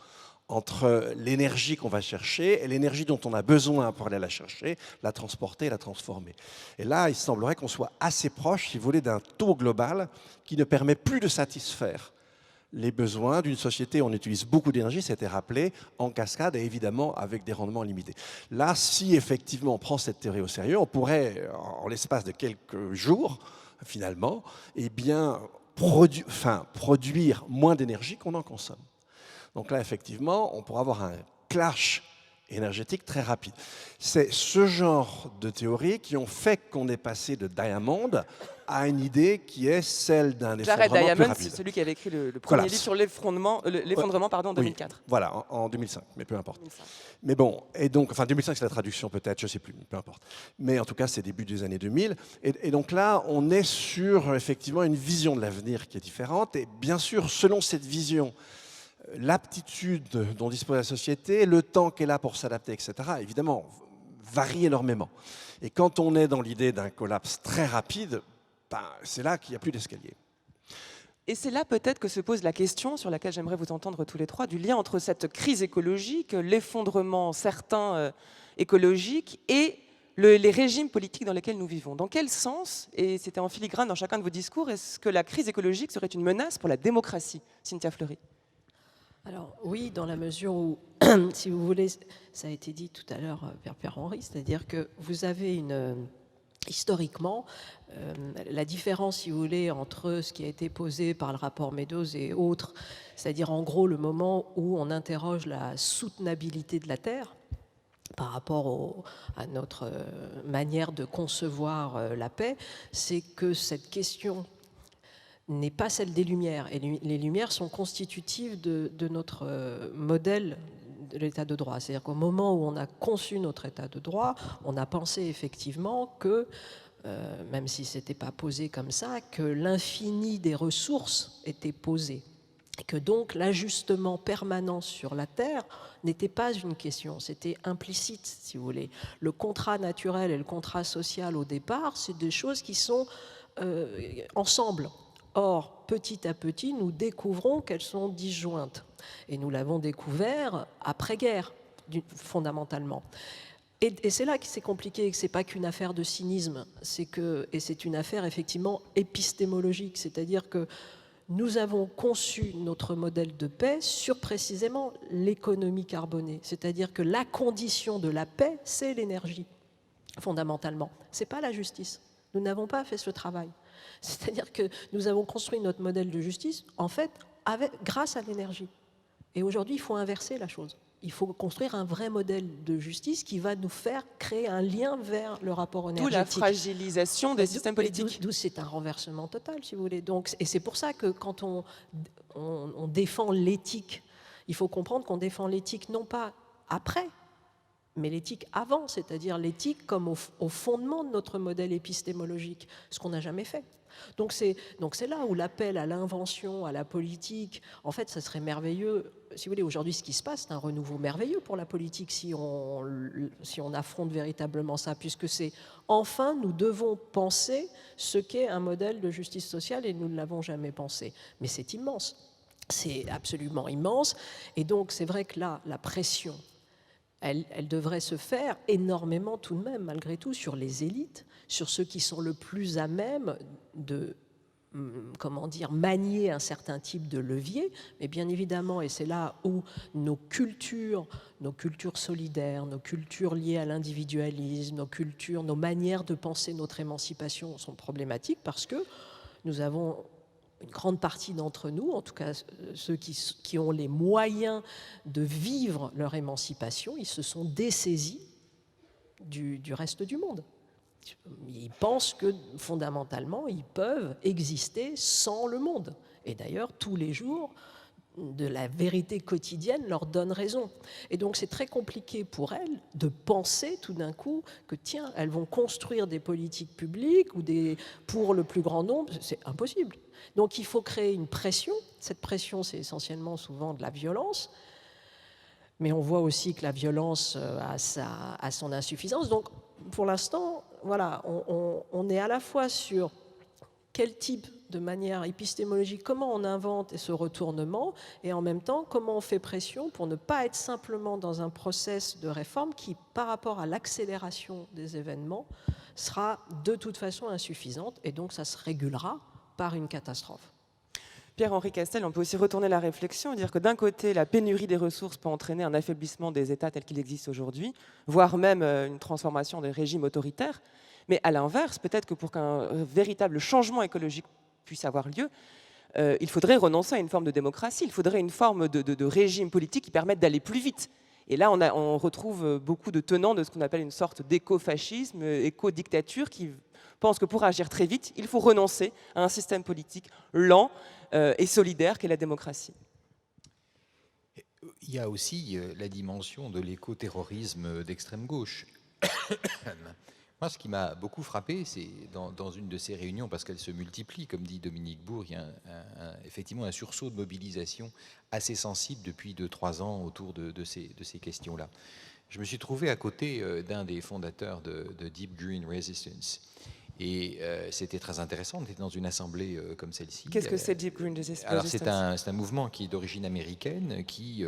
entre l'énergie qu'on va chercher et l'énergie dont on a besoin pour aller la chercher, la transporter et la transformer. Et là, il semblerait qu'on soit assez proche, si vous voulez, d'un taux global qui ne permet plus de satisfaire les besoins d'une société où on utilise beaucoup d'énergie, ça a été rappelé, en cascade et évidemment avec des rendements limités. Là, si effectivement on prend cette théorie au sérieux, on pourrait, en l'espace de quelques jours, finalement, eh bien, produire moins d'énergie qu'on en consomme. Donc là, effectivement, on pourra avoir un clash énergétique très rapide. C'est ce genre de théories qui ont fait qu'on est passé de Diamond à une idée qui est celle d'un Jared effondrement plus Diamond, rapide. c'est celui qui avait écrit le premier Collapse. livre sur l'effondrement en 2004. Oui, voilà, en 2005, mais peu importe. 2005. Mais bon, et donc, enfin 2005 c'est la traduction peut-être, je ne sais plus, peu importe. Mais en tout cas c'est début des années 2000. Et donc là, on est sur effectivement une vision de l'avenir qui est différente. Et bien sûr, selon cette vision, l'aptitude dont dispose la société, le temps qu'elle a pour s'adapter, etc., évidemment, varie énormément. Et quand on est dans l'idée d'un collapse très rapide, ben, c'est là qu'il n'y a plus d'escalier. Et c'est là peut-être que se pose la question sur laquelle j'aimerais vous entendre tous les trois, du lien entre cette crise écologique, l'effondrement certain écologique et les régimes politiques dans lesquels nous vivons. Dans quel sens, et c'était en filigrane dans chacun de vos discours, est-ce que la crise écologique serait une menace pour la démocratie, Cynthia Fleury? Alors oui, dans la mesure où, si vous voulez, ça a été dit tout à l'heure par Pierre-Henri, c'est-à-dire que vous avez historiquement, la différence, si vous voulez, entre ce qui a été posé par le rapport Meadows et autres, c'est-à-dire en gros le moment où on interroge la soutenabilité de la Terre par rapport à notre manière de concevoir la paix, c'est que cette question n'est pas celle des Lumières. Et les Lumières sont constitutives de notre modèle de l'état de droit. C'est-à-dire qu'au moment où on a conçu notre état de droit, on a pensé effectivement que, même si ce n'était pas posé comme ça, que l'infini des ressources était posé. Et que donc l'ajustement permanent sur la Terre n'était pas une question, c'était implicite, si vous voulez. Le contrat naturel et le contrat social au départ, c'est des choses qui sont ensemble. Or, petit à petit, nous découvrons qu'elles sont disjointes. Et nous l'avons découvert après-guerre, fondamentalement. Et c'est là que c'est compliqué et que ce n'est pas qu'une affaire de cynisme, et c'est une affaire effectivement épistémologique, c'est-à-dire que nous avons conçu notre modèle de paix sur précisément l'économie carbonée, c'est-à-dire que la condition de la paix, c'est l'énergie, fondamentalement. Ce n'est pas la justice. Nous n'avons pas fait ce travail. C'est-à-dire que nous avons construit notre modèle de justice, en fait, grâce à l'énergie. Et aujourd'hui, il faut inverser la chose. Il faut construire un vrai modèle de justice qui va nous faire créer un lien vers le rapport énergétique. D'où la fragilisation des systèmes politiques. D'où c'est un renversement total, si vous voulez. Donc, et c'est pour ça que quand on défend l'éthique, il faut comprendre qu'on défend l'éthique non pas après, mais l'éthique avant, c'est-à-dire l'éthique comme au fondement de notre modèle épistémologique, ce qu'on n'a jamais fait. Donc c'est là où l'appel à l'invention, à la politique, en fait, ça serait merveilleux. Si vous voulez, aujourd'hui, ce qui se passe, c'est un renouveau merveilleux pour la politique si on affronte véritablement ça, puisque c'est enfin, nous devons penser ce qu'est un modèle de justice sociale et nous ne l'avons jamais pensé. Mais c'est immense, c'est absolument immense. Et donc, c'est vrai que là, la pression, elle devrait se faire énormément tout de même, malgré tout, sur les élites, sur ceux qui sont le plus à même de, comment dire, manier un certain type de levier. Mais bien évidemment, et c'est là où nos cultures solidaires, nos cultures liées à l'individualisme, nos manières de penser notre émancipation sont problématiques parce que nous avons une grande partie d'entre nous, en tout cas ceux qui ont les moyens de vivre leur émancipation, ils se sont dessaisis du reste du monde. Ils pensent que fondamentalement, ils peuvent exister sans le monde. Et d'ailleurs, tous les jours, de la vérité quotidienne leur donne raison. Et donc c'est très compliqué pour elles de penser tout d'un coup que tiens, elles vont construire des politiques publiques pour le plus grand nombre. C'est impossible. Donc il faut créer une pression. Cette pression, c'est essentiellement souvent de la violence. Mais on voit aussi que la violence a son insuffisance. Donc pour l'instant, voilà, on est à la fois sur quel type de manière épistémologique, comment on invente ce retournement, et en même temps, comment on fait pression pour ne pas être simplement dans un process de réforme qui, par rapport à l'accélération des événements, sera de toute façon insuffisante, et donc ça se régulera par une catastrophe. Pierre-Henri Castel, on peut aussi retourner la réflexion et dire que d'un côté, la pénurie des ressources peut entraîner un affaiblissement des États tels qu'ils existent aujourd'hui, voire même une transformation des régimes autoritaires. Mais à l'inverse, peut-être que pour qu'un véritable changement écologique puisse avoir lieu, il faudrait renoncer à une forme de démocratie, il faudrait une forme de régime politique qui permette d'aller plus vite. Et là, on retrouve beaucoup de tenants de ce qu'on appelle une sorte d'éco-fascisme, éco-dictature, qui pense que pour agir très vite, il faut renoncer à un système politique lent et solidaire qu'est la démocratie. Il y a aussi la dimension de l'éco-terrorisme d'extrême gauche. Moi, ce qui m'a beaucoup frappé, c'est dans une de ces réunions, parce qu'elles se multiplient, comme dit Dominique Bourg, il y a effectivement un sursaut de mobilisation assez sensible depuis 2-3 ans autour de ces questions-là. Je me suis trouvé à côté d'un des fondateurs de Deep Green Resistance. Et c'était très intéressant, on était dans une assemblée comme celle-ci. Qu'est-ce que c'est Deep Green Resistance? Alors c'est un mouvement qui est d'origine américaine, qui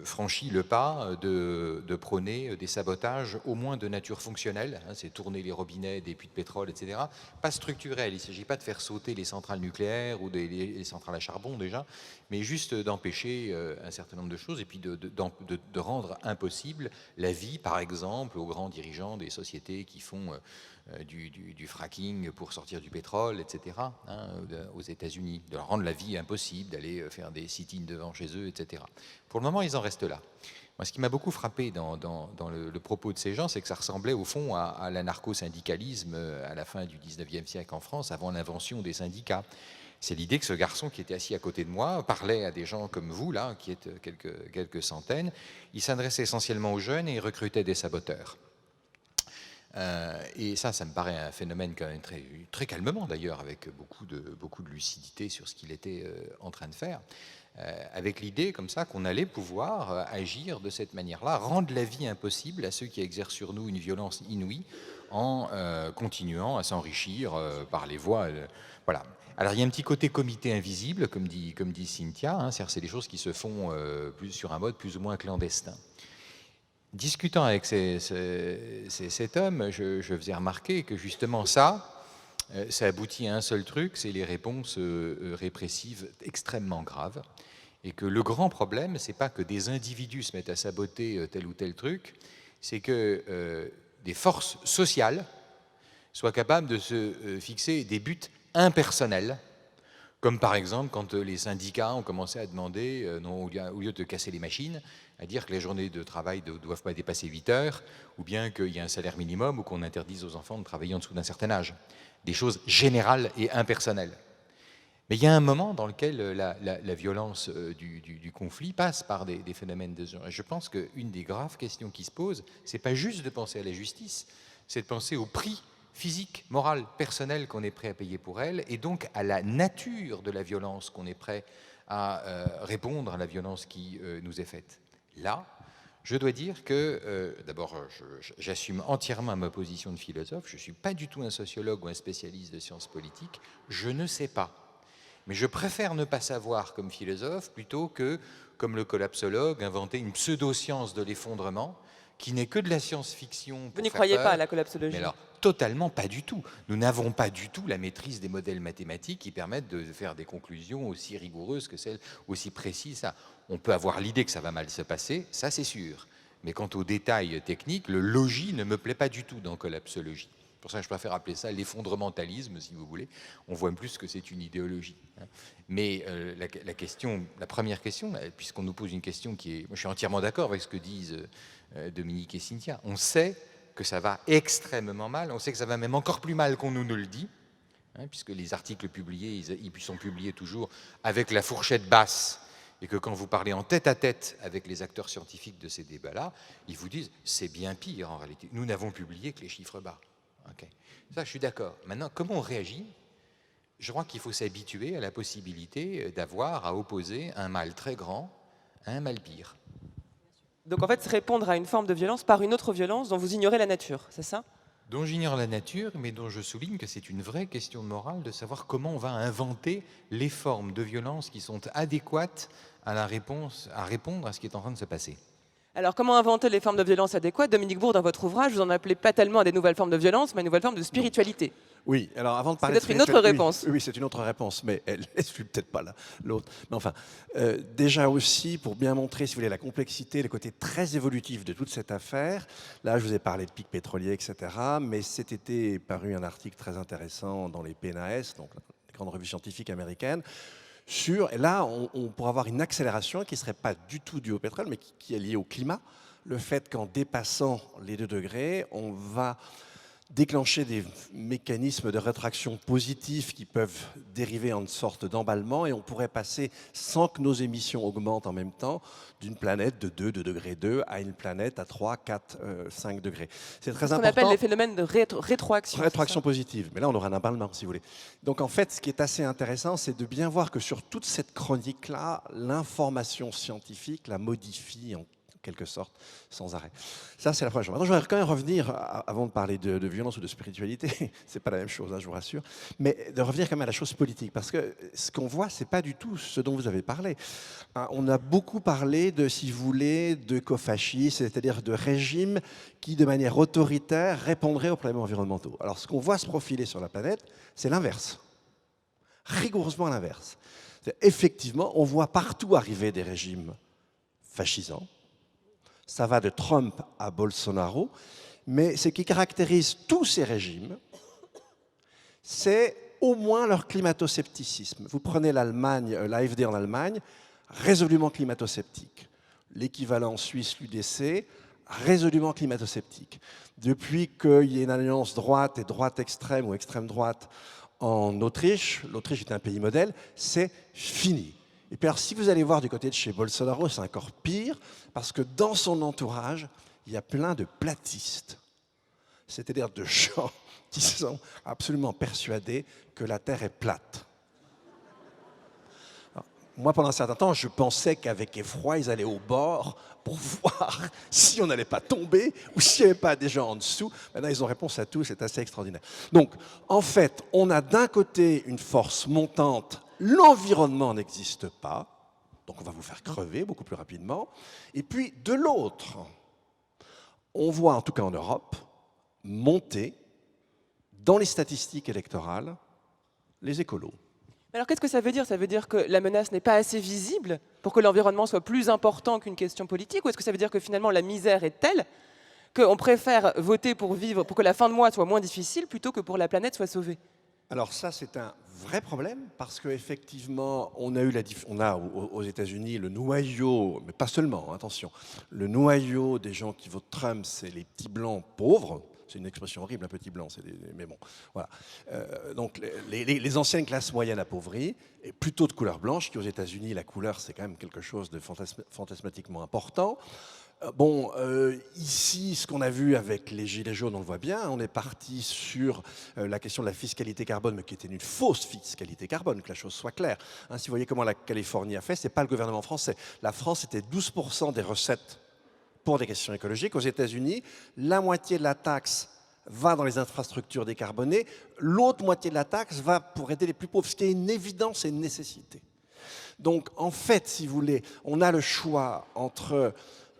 franchit le pas de prôner des sabotages au moins de nature fonctionnelle, hein, c'est tourner les robinets des puits de pétrole, etc. Pas structurel, il ne s'agit pas de faire sauter les centrales nucléaires ou les centrales à charbon déjà, mais juste d'empêcher un certain nombre de choses et puis de rendre impossible la vie, par exemple, aux grands dirigeants des sociétés qui font du fracking pour sortir du pétrole, etc., hein, aux États-Unis, de leur rendre la vie impossible, d'aller faire des sit-ins devant chez eux, etc. Pour le moment, ils en restent là. Moi, ce qui m'a beaucoup frappé dans le propos de ces gens, c'est que ça ressemblait au fond à l'anarcho-syndicalisme à la fin du 19e siècle en France, avant l'invention des syndicats. C'est l'idée que ce garçon qui était assis à côté de moi parlait à des gens comme vous, là, qui êtes quelques centaines. Il s'adressait essentiellement aux jeunes et il recrutait des saboteurs. Et ça me paraît un phénomène quand même très calmement d'ailleurs, avec beaucoup de lucidité sur ce qu'il était en train de faire, avec l'idée comme ça qu'on allait pouvoir agir de cette manière-là, rendre la vie impossible à ceux qui exercent sur nous une violence inouïe en continuant à s'enrichir par les voies. Voilà. Alors il y a un petit côté comité invisible, comme dit Cynthia, hein, c'est des choses qui se font plus sur un mode plus ou moins clandestin. Discutant avec cet homme, je faisais remarquer que justement ça aboutit à un seul truc, c'est les réponses répressives extrêmement graves. Et que le grand problème, c'est pas que des individus se mettent à saboter tel ou tel truc, c'est que des forces sociales soient capables de se fixer des buts impersonnels, comme par exemple quand les syndicats ont commencé à demander, au lieu de casser les machines, à dire que les journées de travail ne doivent pas dépasser 8 heures, ou bien qu'il y a un salaire minimum, ou qu'on interdise aux enfants de travailler en dessous d'un certain âge. Des choses générales et impersonnelles. Mais il y a un moment dans lequel la violence du conflit passe par des phénomènes de genre. Et je pense qu'une des graves questions qui se posent, c'est pas juste de penser à la justice, c'est de penser au prix physique, moral, personnel qu'on est prêt à payer pour elle, et donc à la nature de la violence qu'on est prêt à répondre à la violence qui nous est faite. Là, je dois dire que, d'abord, j'assume entièrement ma position de philosophe, je ne suis pas du tout un sociologue ou un spécialiste de sciences politiques, je ne sais pas. Mais je préfère ne pas savoir comme philosophe plutôt que, comme le collapsologue, inventer une pseudo-science de l'effondrement qui n'est que de la science-fiction. Vous n'y croyez pas à la collapsologie? Mais alors, totalement pas du tout. Nous n'avons pas du tout la maîtrise des modèles mathématiques qui permettent de faire des conclusions aussi rigoureuses que celles, aussi précises. On peut avoir l'idée que ça va mal se passer, ça c'est sûr. Mais quant aux détails techniques, le logis ne me plaît pas du tout dans collapsologie. C'est pour ça que je préfère appeler ça l'effondrementalisme, si vous voulez. On voit plus que c'est une idéologie. Mais la première question, puisqu'on nous pose une question qui est... Moi, je suis entièrement d'accord avec ce que disent Dominique et Cynthia. On sait que ça va extrêmement mal. On sait que ça va même encore plus mal qu'on nous le dit, hein, puisque les articles publiés, ils sont publiés toujours avec la fourchette basse, et que quand vous parlez en tête-à-tête avec les acteurs scientifiques de ces débats-là, ils vous disent c'est bien pire en réalité. Nous n'avons publié que les chiffres bas. Okay. Ça, je suis d'accord. Maintenant, comment on réagit? Je crois qu'il faut s'habituer à la possibilité d'avoir à opposer un mal très grand à un mal pire. Donc en fait, c'est répondre à une forme de violence par une autre violence dont vous ignorez la nature, c'est ça? Dont j'ignore la nature, mais dont je souligne que c'est une vraie question de morale de savoir comment on va inventer les formes de violence qui sont adéquates à répondre à ce qui est en train de se passer. Alors, comment inventer les formes de violence adéquates? Dominique Bourg, dans votre ouvrage, vous en appelez pas tellement à des nouvelles formes de violence, mais à une nouvelle forme de spiritualité. Oui, alors avant de parler peut-être une autre réponse. Oui, c'est une autre réponse, mais elle n'exclut peut-être pas l'autre. Mais enfin, déjà aussi, pour bien montrer, si vous voulez, la complexité, le côté très évolutif de toute cette affaire, là, je vous ai parlé de pics pétroliers, etc., mais cet été est paru un article très intéressant dans les PNAS, donc les grandes revues scientifiques américaines, et là, on pourra avoir une accélération qui ne serait pas du tout due au pétrole, mais qui est liée au climat. Le fait qu'en dépassant les 2 degrés, on va déclencher des mécanismes de rétraction positifs qui peuvent dériver en une sorte d'emballement, et on pourrait passer, sans que nos émissions augmentent en même temps, d'une planète de 2 degrés 2 à une planète à 3, 4, 5 degrés. C'est très important. Ce qu'on appelle les phénomènes de rétroaction. Rétroaction positive, mais là on aura un emballement si vous voulez. Donc en fait, ce qui est assez intéressant, c'est de bien voir que sur toute cette chronique-là, l'information scientifique la modifie en quelque sorte, sans arrêt. Ça, c'est la première chose. Maintenant, je voudrais quand même revenir, avant de parler de violence ou de spiritualité, c'est pas la même chose, hein, je vous rassure, mais de revenir quand même à la chose politique, parce que ce qu'on voit, c'est pas du tout ce dont vous avez parlé. On a beaucoup parlé de, si vous voulez, d'écofascisme, c'est-à-dire de régimes qui, de manière autoritaire, répondraient aux problèmes environnementaux. Alors, ce qu'on voit se profiler sur la planète, c'est l'inverse. Rigoureusement l'inverse. Effectivement, on voit partout arriver des régimes fascisants. Ça va de Trump à Bolsonaro, mais ce qui caractérise tous ces régimes, c'est au moins leur climato-scepticisme. Vous prenez l'Allemagne, l'AfD en Allemagne, résolument climato-sceptique. L'équivalent suisse, l'UDC, résolument climato-sceptique. Depuis qu'il y a une alliance droite et droite extrême ou extrême droite en Autriche, l'Autriche est un pays modèle, c'est fini. Et puis alors, si vous allez voir du côté de chez Bolsonaro, c'est encore pire, parce que dans son entourage, il y a plein de platistes, c'est-à-dire de gens qui sont absolument persuadés que la Terre est plate. Alors, moi, pendant un certain temps, je pensais qu'avec effroi, ils allaient au bord pour voir si on n'allait pas tomber ou s'il n'y avait pas des gens en dessous. Maintenant, ils ont réponse à tout, c'est assez extraordinaire. Donc, en fait, on a d'un côté une force montante. L'environnement n'existe pas, donc on va vous faire crever beaucoup plus rapidement. Et puis, de l'autre, on voit, en tout cas en Europe, monter dans les statistiques électorales les écolos. Alors qu'est-ce que ça veut dire? Ça veut dire que la menace n'est pas assez visible pour que l'environnement soit plus important qu'une question politique? Ou est-ce que ça veut dire que finalement la misère est telle qu'on préfère voter pour vivre, pour que la fin de mois soit moins difficile, plutôt que pour la planète soit sauvée? Alors ça, c'est un vrai problème, parce qu'effectivement, on a aux États-Unis le noyau, mais pas seulement, attention, le noyau des gens qui votent Trump, c'est les petits blancs pauvres. C'est une expression horrible, un petit blanc, mais bon, voilà. Donc les anciennes classes moyennes appauvries, et plutôt de couleur blanche, qui aux États-Unis, la couleur, c'est quand même quelque chose de fantasmatiquement important. Bon, ici, ce qu'on a vu avec les Gilets jaunes, on le voit bien, on est parti sur la question de la fiscalité carbone, mais qui était une fausse fiscalité carbone, que la chose soit claire. Hein, si vous voyez comment la Californie a fait, ce n'est pas le gouvernement français. La France, c'était 12% des recettes pour des questions écologiques. Aux États-Unis, la moitié de la taxe va dans les infrastructures décarbonées, l'autre moitié de la taxe va pour aider les plus pauvres, ce qui est une évidence et une nécessité. Donc, en fait, si vous voulez, on a le choix entre...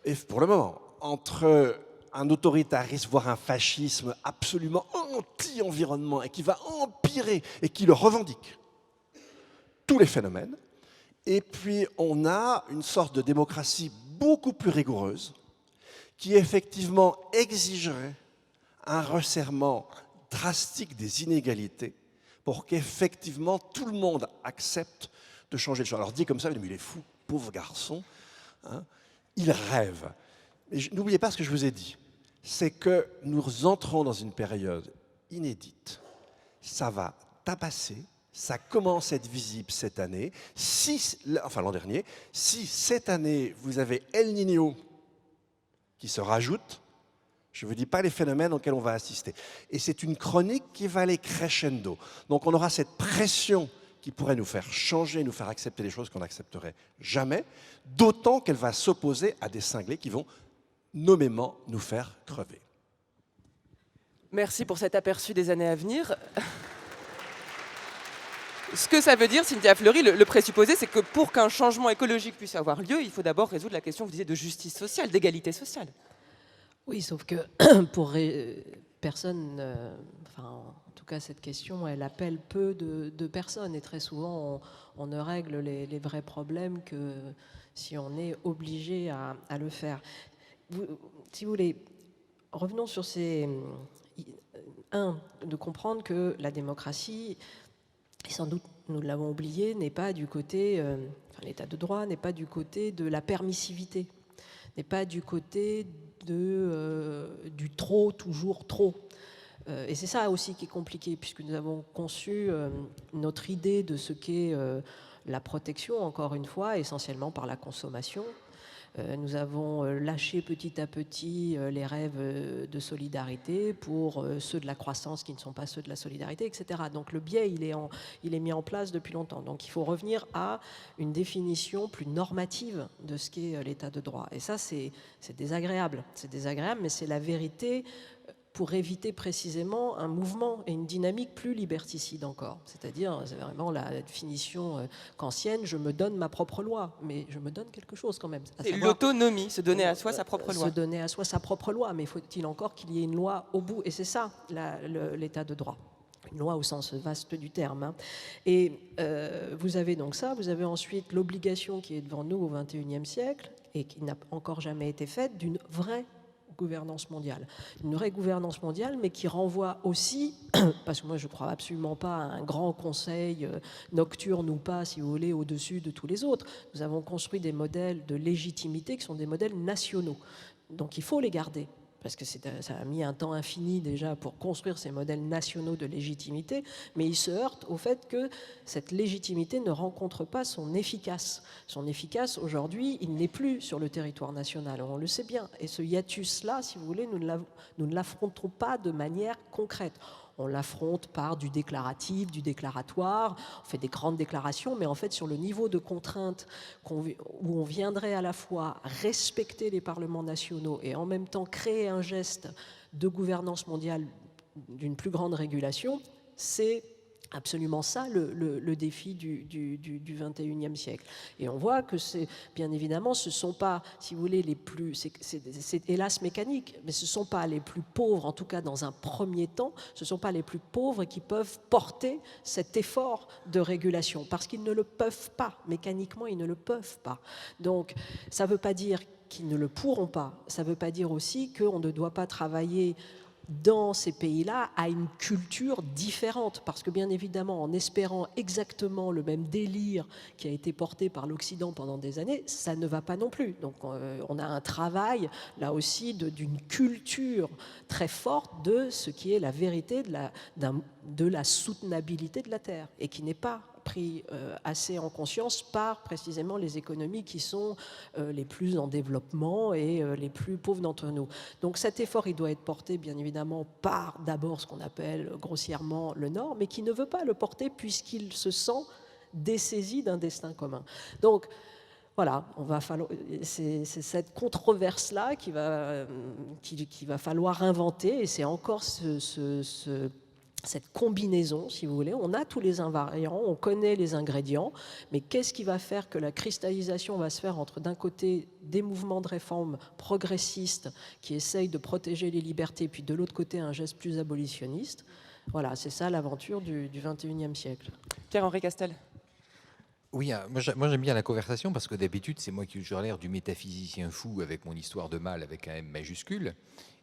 Et pour le moment, entre un autoritarisme, voire un fascisme absolument anti-environnement et qui va empirer et qui le revendique tous les phénomènes, et puis on a une sorte de démocratie beaucoup plus rigoureuse qui effectivement exigerait un resserrement drastique des inégalités pour qu'effectivement tout le monde accepte de changer de chose. Alors dit comme ça, mais il est fou, pauvre garçon, hein. Il rêve. Mais n'oubliez pas ce que je vous ai dit, c'est que nous entrons dans une période inédite. Ça va tabasser, ça commence à être visible cette année. Enfin l'an dernier, si cette année vous avez El Niño qui se rajoute, je ne vous dis pas les phénomènes auxquels on va assister. Et c'est une chronique qui va aller crescendo. Donc on aura cette pression qui pourrait nous faire changer, nous faire accepter des choses qu'on n'accepterait jamais, d'autant qu'elle va s'opposer à des cinglés qui vont nommément nous faire crever. Merci pour cet aperçu des années à venir. Ce que ça veut dire, Cynthia Fleury, le présupposé, c'est que pour qu'un changement écologique puisse avoir lieu, il faut d'abord résoudre la question, vous disiez, de justice sociale, d'égalité sociale. Oui, sauf que pour personne, enfin, en tout cas cette question, elle appelle peu de personnes et très souvent on ne règle les vrais problèmes que si on est obligé à le faire. Si vous voulez, revenons sur ces... de comprendre que la démocratie, et sans doute nous l'avons oublié, n'est pas du côté, enfin, l'état de droit n'est pas du côté de la permissivité, n'est pas du côté du trop, toujours trop. Et c'est ça aussi qui est compliqué, puisque nous avons conçu notre idée de ce qu'est la protection, encore une fois, essentiellement par la consommation. Nous avons lâché petit à petit les rêves de solidarité pour ceux de la croissance qui ne sont pas ceux de la solidarité, etc. Donc le biais, il est mis en place depuis longtemps. Donc il faut revenir à une définition plus normative de ce qu'est l'état de droit. Et ça, c'est désagréable. C'est désagréable, mais c'est la vérité pour éviter précisément un mouvement et une dynamique plus liberticide encore. C'est-à-dire, c'est vraiment la définition kantienne, je me donne ma propre loi, mais je me donne quelque chose quand même. C'est l'autonomie, se donner à soi sa propre loi. Se donner à soi sa propre loi, mais faut-il encore qu'il y ait une loi au bout? Et c'est ça, l'état de droit. Une loi au sens vaste du terme. Hein. Et vous avez donc ça, vous avez ensuite l'obligation qui est devant nous au XXIe siècle, et qui n'a encore jamais été faite, d'une vraie gouvernance mondiale. Une vraie gouvernance mondiale, mais qui renvoie aussi, parce que moi je ne crois absolument pas à un grand conseil nocturne ou pas, si vous voulez, au-dessus de tous les autres. Nous avons construit des modèles de légitimité qui sont des modèles nationaux. Donc il faut les garder. Parce que ça a mis un temps infini déjà pour construire ces modèles nationaux de légitimité, mais il se heurte au fait que cette légitimité ne rencontre pas son efficace. Son efficace, aujourd'hui, il n'est plus sur le territoire national, on le sait bien. Et ce hiatus-là, si vous voulez, nous ne l'affrontons pas de manière concrète. On l'affronte par du déclaratif, du déclaratoire, on fait des grandes déclarations, mais en fait sur le niveau de contrainte où on viendrait à la fois respecter les parlements nationaux et en même temps créer un geste de gouvernance mondiale d'une plus grande régulation, c'est absolument ça le défi du XXIe siècle. Et on voit que bien évidemment, ce ne sont pas, si vous voulez, les plus, c'est hélas mécanique, mais ce ne sont pas les plus pauvres, en tout cas dans un premier temps, ce ne sont pas les plus pauvres qui peuvent porter cet effort de régulation, parce qu'ils ne le peuvent pas, mécaniquement ils ne le peuvent pas. Donc ça ne veut pas dire qu'ils ne le pourront pas, ça ne veut pas dire aussi qu'on ne doit pas travailler dans ces pays-là à une culture différente, parce que bien évidemment, en espérant exactement le même délire qui a été porté par l'Occident pendant des années, ça ne va pas non plus. Donc on a un travail, là aussi, d'une culture très forte de ce qui est la vérité de la soutenabilité de la Terre, et qui n'est pas pris assez en conscience par précisément les économies qui sont les plus en développement et les plus pauvres d'entre nous. Donc cet effort, il doit être porté bien évidemment par d'abord ce qu'on appelle grossièrement le Nord, mais qui ne veut pas le porter puisqu'il se sent dessaisi d'un destin commun. Donc voilà, c'est cette controverse-là qu'il va falloir inventer, et c'est encore cette combinaison, si vous voulez. On a tous les invariants, on connaît les ingrédients, mais qu'est-ce qui va faire que la cristallisation va se faire entre, d'un côté, des mouvements de réforme progressistes qui essayent de protéger les libertés, puis de l'autre côté, un geste plus abolitionniste? Voilà, c'est ça l'aventure du XXIe siècle. Pierre-Henri Castel. Oui, moi j'aime bien la conversation parce que d'habitude, c'est moi qui ai l'air du métaphysicien fou avec mon histoire de mal avec un M majuscule.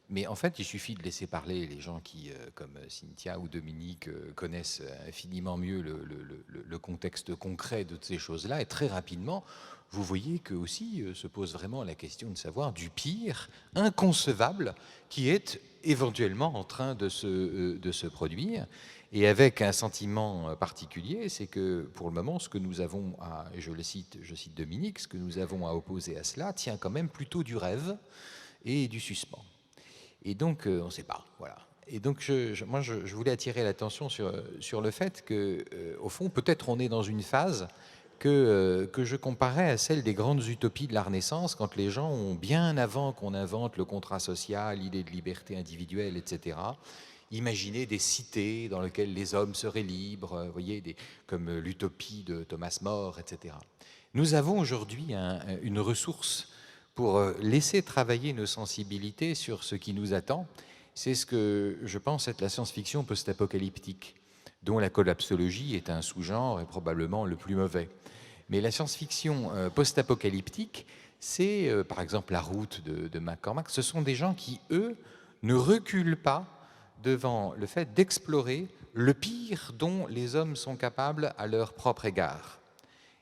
Mais en fait, il suffit de laisser parler les gens qui, comme Cynthia ou Dominique, connaissent infiniment mieux le contexte concret de ces choses-là. Et très rapidement, vous voyez que aussi se pose vraiment la question de savoir du pire, inconcevable, qui est éventuellement en train de se produire. Et avec un sentiment particulier, c'est que pour le moment, ce que nous avons à, je cite Dominique, ce que nous avons à opposer à cela tient quand même plutôt du rêve et du suspens. Et donc, on ne sait pas, voilà. Et donc, moi, je voulais attirer l'attention sur le fait que, au fond, peut-être on est dans une phase que je comparais à celle des grandes utopies de la Renaissance, quand les gens ont, bien avant qu'on invente le contrat social, l'idée de liberté individuelle, etc., imaginer des cités dans lesquelles les hommes seraient libres, vous voyez, comme l'utopie de Thomas More, etc. Nous avons aujourd'hui une ressource pour laisser travailler nos sensibilités sur ce qui nous attend. C'est ce que je pense être la science-fiction post-apocalyptique, dont la collapsologie est un sous-genre et probablement le plus mauvais. Mais la science-fiction post-apocalyptique, c'est par exemple La Route de McCormack. Ce sont des gens qui, eux, ne reculent pas devant le fait d'explorer le pire dont les hommes sont capables à leur propre égard.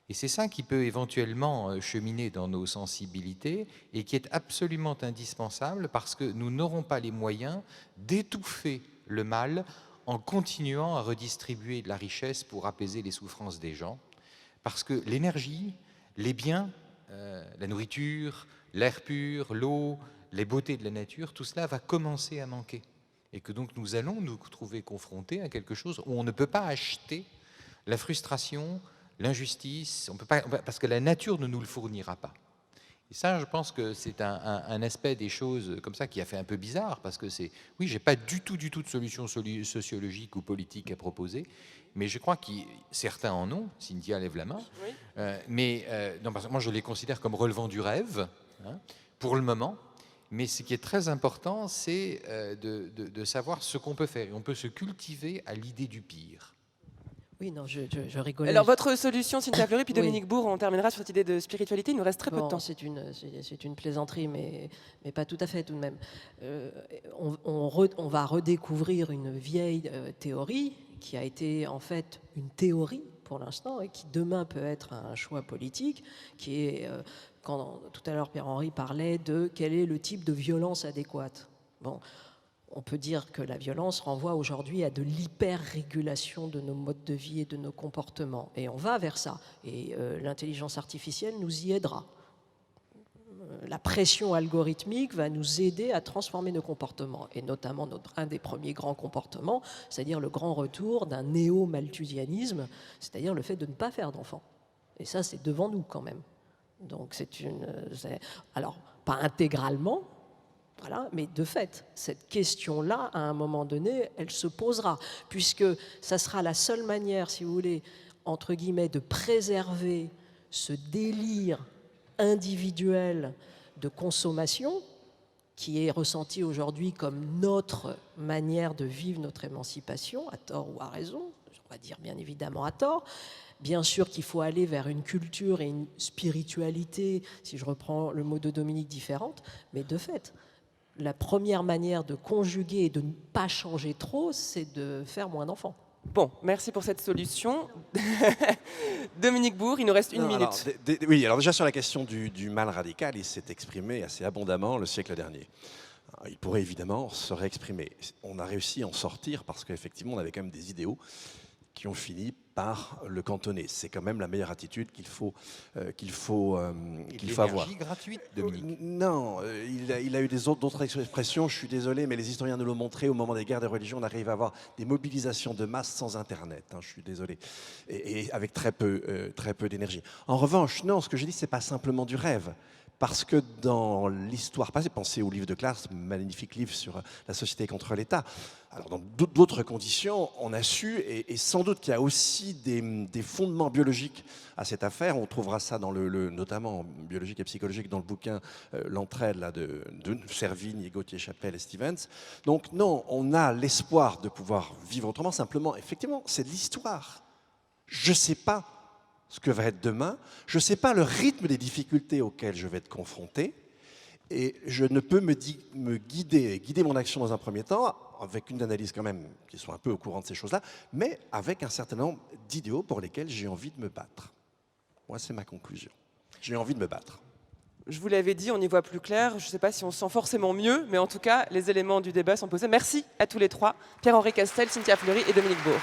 Et c'est ça qui peut éventuellement cheminer dans nos sensibilités et qui est absolument indispensable parce que nous n'aurons pas les moyens d'étouffer le mal en continuant à redistribuer de la richesse pour apaiser les souffrances des gens. Parce que l'énergie, les biens, la nourriture, l'air pur, l'eau, les beautés de la nature, tout cela va commencer à manquer. Et que donc nous allons nous trouver confrontés à quelque chose où on ne peut pas acheter la frustration, l'injustice, on peut pas, parce que la nature ne nous le fournira pas. Et ça, je pense que c'est un aspect des choses comme ça qui a fait un peu bizarre, parce que c'est, oui, j'ai pas du tout de solution sociologique ou politique à proposer, mais je crois que certains en ont. Cynthia lève la main, Oui. non, parce que moi je les considère comme relevant du rêve, hein, pour le moment. Mais ce qui est très important, c'est de savoir ce qu'on peut faire. Et on peut se cultiver à l'idée du pire. Oui, non, je rigolais. Alors, votre solution, Cynthia Fleury, puis Oui. Dominique Bourg, on terminera sur cette idée de spiritualité. Il nous reste très peu de Bon, temps. c'est une plaisanterie, mais pas tout à fait tout de même. On va redécouvrir une vieille théorie qui a été en fait une théorie pour l'instant et qui demain peut être un choix politique, qui est, quand tout à l'heure Pierre-Henri parlait de quel est le type de violence adéquate. Bon, on peut dire que la violence renvoie aujourd'hui à de l'hyper-régulation de nos modes de vie et de nos comportements. Et on va vers ça. Et l'intelligence artificielle nous y aidera. La pression algorithmique va nous aider à transformer nos comportements. Et notamment un des premiers grands comportements, c'est-à-dire le grand retour d'un néo-malthusianisme, c'est-à-dire le fait de ne pas faire d'enfants. Et ça, c'est devant nous quand même. Donc alors, pas intégralement, voilà, mais de fait, cette question-là, à un moment donné, elle se posera, puisque ça sera la seule manière, si vous voulez, entre guillemets, de préserver ce délire individuel de consommation qui est ressenti aujourd'hui comme notre manière de vivre notre émancipation, à tort ou à raison, on va dire bien évidemment à tort. Bien sûr qu'il faut aller vers une culture et une spiritualité, si je reprends le mot de Dominique, différente, mais de fait, la première manière de conjuguer et de ne pas changer trop, c'est de faire moins d'enfants. Bon, merci pour cette solution. Dominique Bourg, il nous reste une minute. Oui, alors déjà sur la question du mal radical, il s'est exprimé assez abondamment le siècle dernier. Il pourrait évidemment se réexprimer. On a réussi à en sortir parce qu'effectivement, on avait quand même des idéaux qui ont fini par le cantonner. C'est quand même la meilleure attitude qu'il faut avoir. L'énergie gratuite, Dominique. Non, il a eu d'autres expressions, je suis désolé, mais les historiens nous l'ont montré, au moment des guerres des religions, on arrive à avoir des mobilisations de masse sans Internet, je suis désolé, et avec très peu d'énergie. En revanche, non, ce que je dis, c'est pas simplement du rêve. Parce que dans l'histoire passée, pensez au livre de Classe, magnifique livre sur la société contre l'État. Alors dans d'autres conditions, on a su, et sans doute qu'il y a aussi des fondements biologiques à cette affaire. On trouvera ça dans notamment biologique et psychologique dans le bouquin L'entraide là, de Servigne, Gauthier, Chapelle et Stevens. Donc non, on a l'espoir de pouvoir vivre autrement. Simplement, effectivement, c'est de l'histoire. Je ne sais pas ce que va être demain. Je ne sais pas le rythme des difficultés auxquelles je vais être confronté. Et je ne peux me guider mon action dans un premier temps, avec une analyse quand même qui soit un peu au courant de ces choses-là, mais avec un certain nombre d'idéaux pour lesquels j'ai envie de me battre. Moi, c'est ma conclusion. J'ai envie de me battre. Je vous l'avais dit, on y voit plus clair. Je ne sais pas si on se sent forcément mieux, mais en tout cas, les éléments du débat sont posés. Merci à tous les trois, Pierre-Henri Castel, Cynthia Fleury et Dominique Bourg.